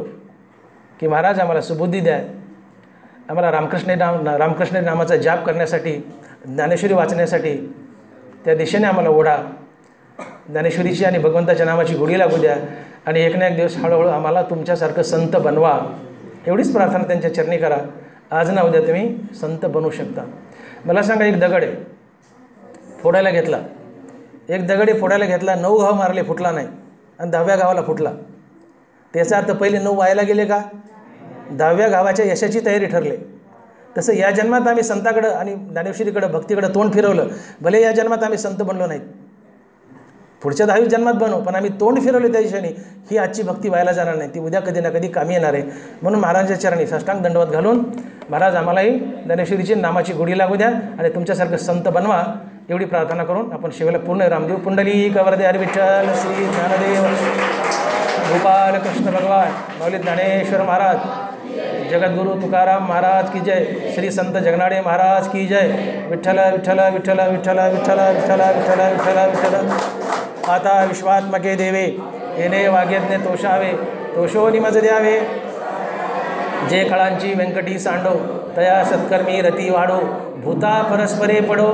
की महाराज आम्हाला सुबुद्धी द्या. आम्हाला रामकृष्ण नामाचा जाप करण्यासाठी ज्ञानेश्वरी वाचण्यासाठी त्या दिशेने आम्हाला ओढा. ज्ञानेश्वरीची आणि भगवंताच्या नामाची गोडी लागू द्या. आणि एक ना एक दिवस हळूहळू आम्हाला तुमच्यासारखं संत बनवा, एवढीच प्रार्थना त्यांच्या चरणी करा. आज ना उद्या तुम्ही संत बनवू शकता. मला सांगा, एक दगड आहे फोडायला घेतला, एक दगड आहे फोडायला घेतला, 9 घाव मारले, फुटला नाही, आणि 10व्या घावाला फुटला. त्याचा अर्थ पहिले 9 वायाला गेले का? 10व्या घावाच्या यशाची तयारी ठरले. तसं या जन्मात आम्ही संताकडं आणि ज्ञानेश्वरीकडं भक्तीकडं तोंड फिरवलं, भले या जन्मात आम्ही संत बनलो नाहीत, पुढच्या 10व्या जन्मात बनू, पण आम्ही तोंड फिरवले त्या दिशेने, ही आजची भक्ती व्हायला जाणार नाही, ती उद्या कधी ना कधी कामी येणार आहे. म्हणून महाराजांच्या चरणी साष्टांग दंडवत घालून, महाराज आम्हालाही ज्ञानेश्वरीची नामाची गोडी लागू द्या आणि तुमच्यासारखं संत बनवा, एवढी प्रार्थना करून आपण शेवटला पूर्ण रामदेव पुंडलिक वरदे हरी विठ्ठल श्री ज्ञानदेव गोपाल कृष्ण भगवान माऊली ज्ञानेश्वर महाराज, जगद्गुरु तुकाराम महाराज की जय, श्री संत जगनाडे महाराज की जय. विठ्ठल विठ्ठल विठ्ठल विठ्ठल विठ्ठल विठ्ठल विठ्ठल विठ्ठल विठ्ठल. आता विश्वात्मके देवे येणे वाग्यज्ञ तोषावे, तोषो निमज द्यावे, जे कळांची व्यंकटी सांडो, तया सत्कर्मी रती वाढो, भूता परस्परे पडो,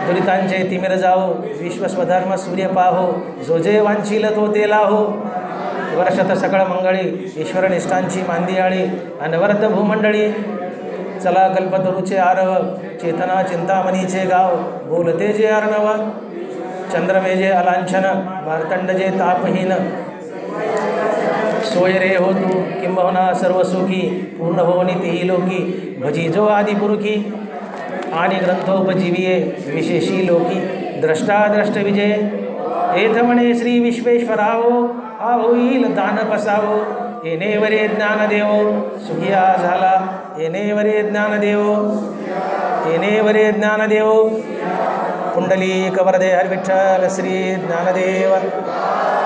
दुरितांचे तिमिर जाओ, विश्वस्वधर्म सूर्य पाहो, जो जे वांछील तो ते लाहो, वर्षत सकळ मंगळी, ईश्वर निष्ठांची मांदियाळी, अनवरत भूमंडळी, चला कल्पतरूचे आरव, चेतना चिंतामणीचे गाव, बोलते जे अर्णव, चंद्रमे जे अलांछन, मार्तंड जे तापहीन, सोय रे हो तू किंबहुना सर्व सुखी, पूर्ण हो निती लोकी, भजी जो आदिपुरुखी, आणि ग्रंथोपजीविये विशेषी लोकी, द्रष्टा द्रष्ट विजय, एथ म्हणे श्री विश्वेश्वरावो, हा होईल दान पसावो, येणेवरे ज्ञानदेवो, सुखिया झाला येणेवरे ज्ञानदेवो, येणेवरे ज्ञानदेवो. पुंडलिक वरदे हरी विठ्ठल श्री ज्ञानदेव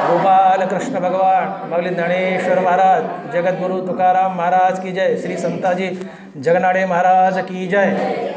गोपाल कृष्ण भगवान माऊली ज्ञानेश्वर महाराज, जगद्गुरु तुकाराम महाराज की जय, श्री संताजी जगनाडे महाराज की जय.